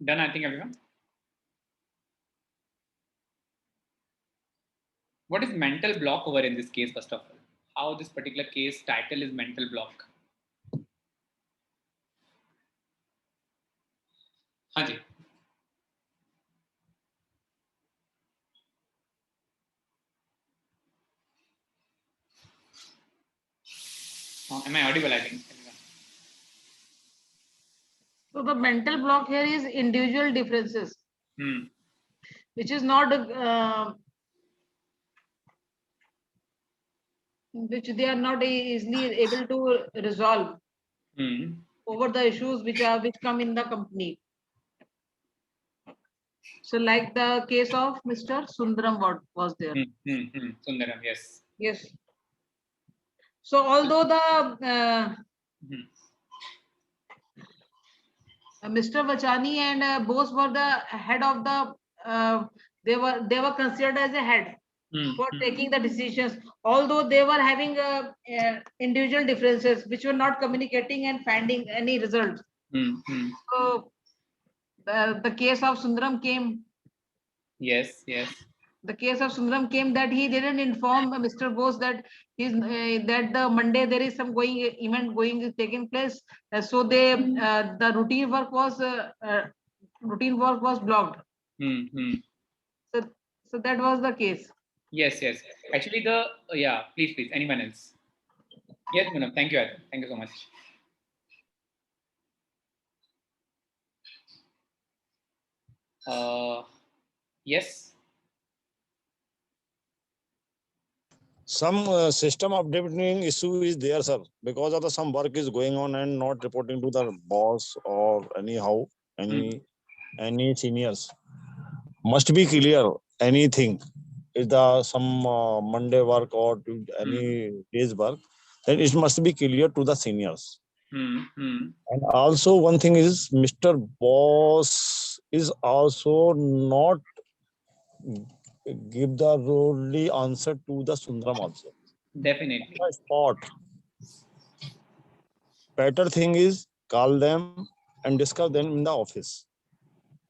Done, I think, everyone. What is mental block over in this case, first of all? How this particular case title is mental block? Haji. Am I audible, I think? So the mental block here is individual differences, which is not which they are not easily able to resolve over the issues which come in the company. So like the case of Mr. Sundaram was there. Sundaram, yes. Yes. So although the Mr. Vachani and Bose were the head of the, they were considered as a head for taking the decisions, although they were having individual differences which were not communicating and finding any results. So the case of Sundaram came. Yes, yes. The case of Sundaram came that he didn't inform Mr. Bose that that the Monday there is some event taking place. So they the routine work was blocked. So that was the case. Yes, yes. Actually, yeah. Please. Anyone else? Yes, Munam. Thank you. Thank you so much. Yes. Some system updating issue is there, sir, because of some work is going on and not reporting to the boss or any seniors. Must be clear anything. Is the some Monday work or any day's work, then it must be clear to the seniors. And also one thing is Mr. Boss is also not give the only answer to the Sundaram also. Definitely. Spot. Better thing is call them and discuss them in the office,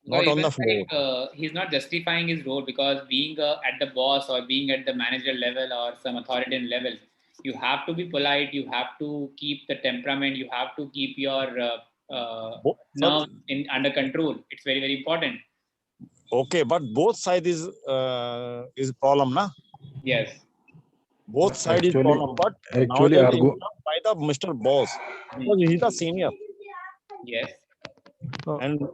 not on the floor. He's not justifying his role, because being at the boss or being at the manager level or some authoritarian level, you have to be polite. You have to keep the temperament. You have to keep your nerves under control. It's very, very important. Okay, but both sides is problem, na? Yes. Both sides is problem, but actually by the Mr. Boss, because he's the senior. Yes. And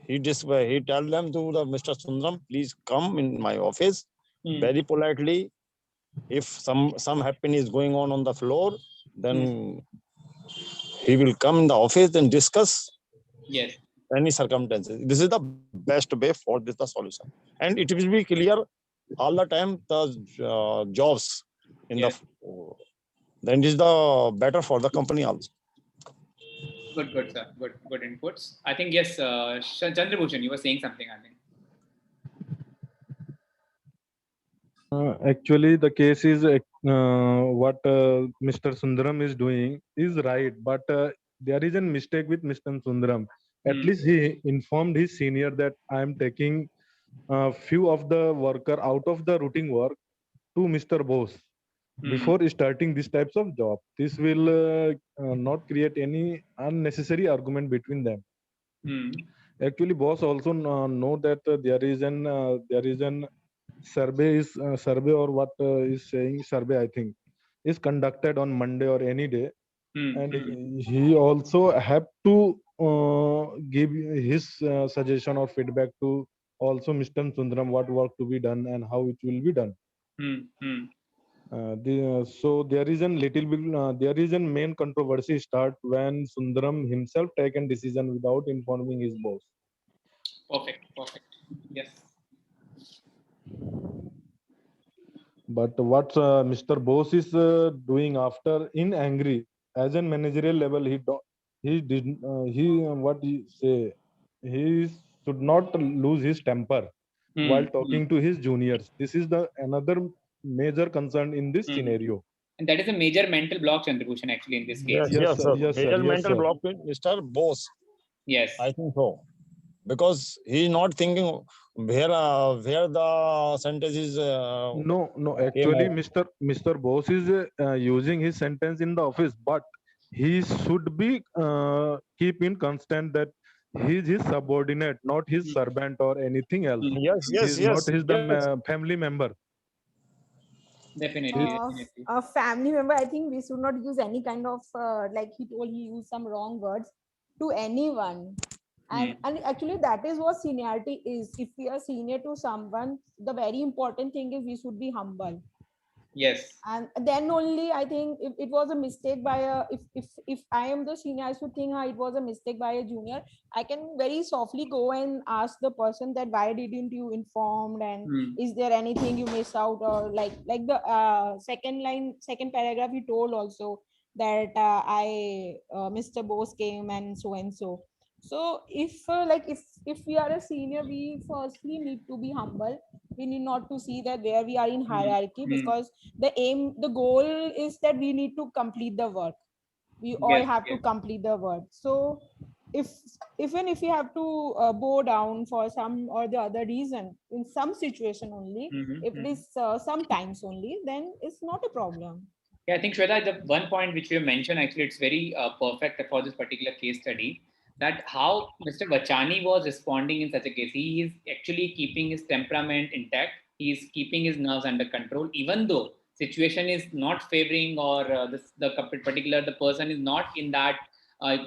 he tell them to the Mr. Sundaram, please come in my office very politely. If some happening is going on the floor, then he will come in the office and discuss. Yes. Any circumstances. This is the best way for this the solution, and it will be clear all the time the jobs in the. Then it is the better for the company also. Good, sir. Good inputs. I think yes. Chandrabhushan, you were saying something, I think. Actually, the case is what Mr. Sundaram is doing is right, but there is a mistake with Mr. Sundaram. At least he informed his senior that I am taking few of the worker out of the routine work to Mr. Bose before starting these types of job. This will not create any unnecessary argument between them. Actually, boss also know that there is an survey or what is saying survey, I think, is conducted on Monday or any day, and he also have to give his suggestion or feedback to also Mr. Sundaram what work to be done and how it will be done. So there is a main controversy start when Sundaram himself taken decision without informing his boss. Perfect. Yes. But what Mr. Bose is doing after in angry as a managerial level, he should not lose his temper while talking to his juniors. This is another major concern in this scenario. And that is a major mental block, Chandrabhushan, actually, in this case. Yes, sir. Major mental block with Mr. Bose. Yes. I think so. because he is not thinking where the sentence is. No. came Actually, out. Mr. Bose is using his sentence in the office, but he should be keep in constant that he is his subordinate, not his servant or anything else. Yes, He yes, is not yes, his yes. family member. Definitely, definitely. A family member, I think we should not use any kind of like he told, he used some wrong words to anyone. And actually that is what seniority is. If we are senior to someone, the very important thing is we should be humble. Yes. And then only I think if it was a mistake by a, if I am the senior, I should think it was a mistake by a junior. I can very softly go and ask the person that why didn't you informed, and is there anything you miss out, or like the second paragraph you told also that Mr. Bose came and so and so. So if if we are a senior, we firstly need to be humble. We need not to see that where we are in hierarchy, because the goal is that we need to complete the work. We all have to complete the work. So even if we have to bow down for some or the other reason, in some situation only, if it is sometimes only, then it's not a problem. Yeah, I think Shweta, the one point which you mentioned, actually, it's very perfect for this particular case study. That how Mr. Vachani was responding in such a case. He is actually keeping his temperament intact. He is keeping his nerves under control, even though situation is not favoring, or the person is not in that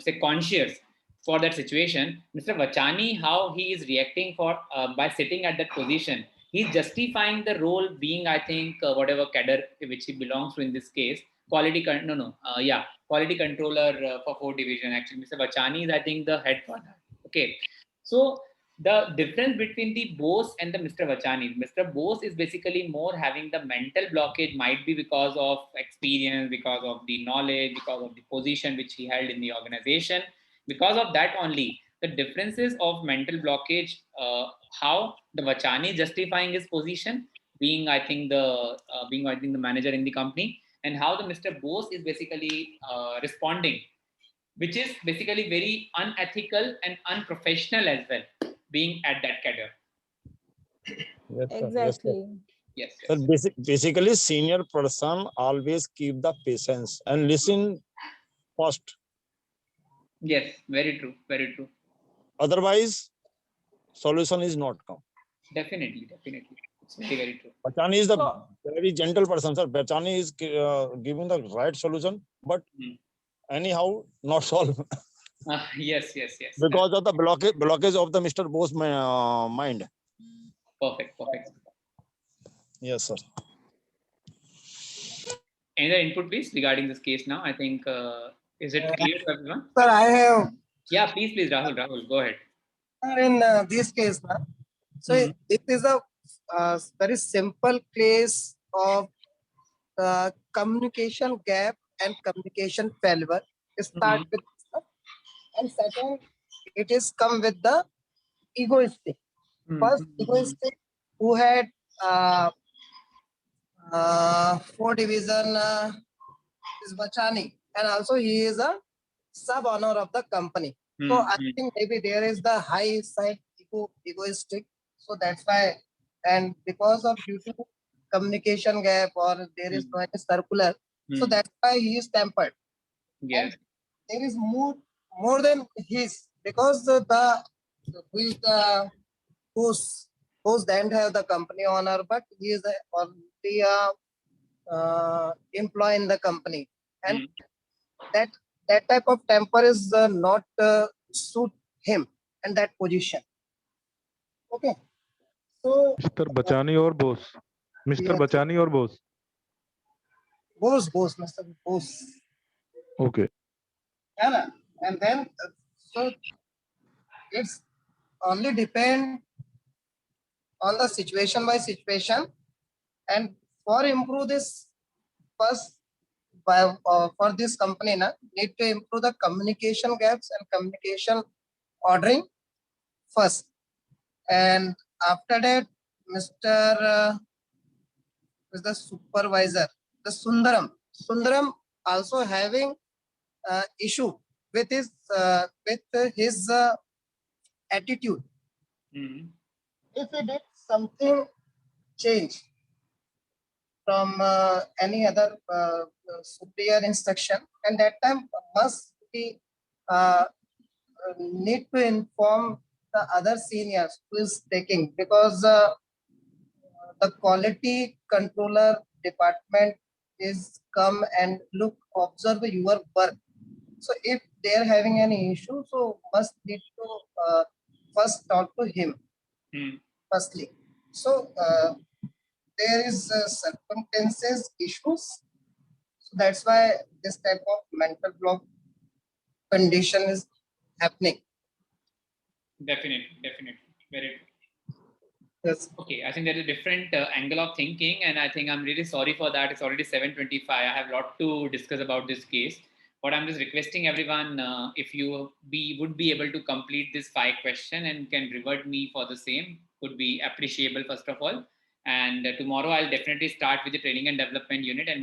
say conscious for that situation. Mr. Vachani, how he is reacting for by sitting at that position, he's justifying the role being, I think, whatever cadre which he belongs to in this case, quality controller for 4 division. Actually, Mr. Vachani is, I think, the head for that. Okay, so the difference between the Bose and the Mr. Vachani, Mr. Bose is basically more having the mental blockage, might be because of experience, because of the knowledge, because of the position which he held in the organization. Because of that only, the differences of mental blockage, how the Vachani justifying his position, being I think the manager in the company, and how the Mr. Bose is basically responding, which is basically very unethical and unprofessional as well, being at that cadre. Yes, sir. Exactly. Yes. Sir, basically, senior person always keep the patience and listen first. Yes, very true, very true. Otherwise, solution is not come. Definitely. It's very, very true. Bachani is the very gentle person, sir. Bachani is giving the right solution, but anyhow not solve. Yes. Because of the blockage of the Mr. Bose mind. Perfect. Yes, sir. Any other input, please, regarding this case now? I think, is it clear to everyone? Sir, I have. Yeah, please, Rahul, go ahead. In this case, so it is a very simple case of communication gap and communication failure. Start with, and second, it is come with the egoistic. First, egoistic, who had 4 division is Vachani, and also he is a sub owner of the company. So I think maybe there is the high side egoistic. So that's why, and because of due to communication gap, or there is no any circular, so that's why he is tempered. Yes. And there is more than his, because the who is who's then have the company owner, but he is only a employee in the company, and that type of temper is not suit him and that position. Okay, so Mr. Bachani or Bose? Mr. Yes. Bachani or Bose? Bose, Mr. Bose. Okay. Yeah, and then so it's only depend on the situation by situation, and for improve this, first for this company need to improve the communication gaps and communication ordering first, and after that Mr. is the supervisor, the Sundaram also having issue with his attitude. Hmm. If he did something change from any other superior instruction, and that time must be need to inform the other seniors who is taking, because the quality controller department is come and look, observe your work. So if they are having any issue, so must need to first talk to him firstly. So there is circumstances issues. So that's why this type of mental block condition is happening. Definitely, very true. Yes. Okay, I think there is a different angle of thinking, and I think I'm really sorry for that. It's already 7:25. I have a lot to discuss about this case. But I'm just requesting everyone, if you would be able to complete this 5 question and can revert me for the same, would be appreciable first of all. And tomorrow I'll definitely start with the training and development unit, and we'll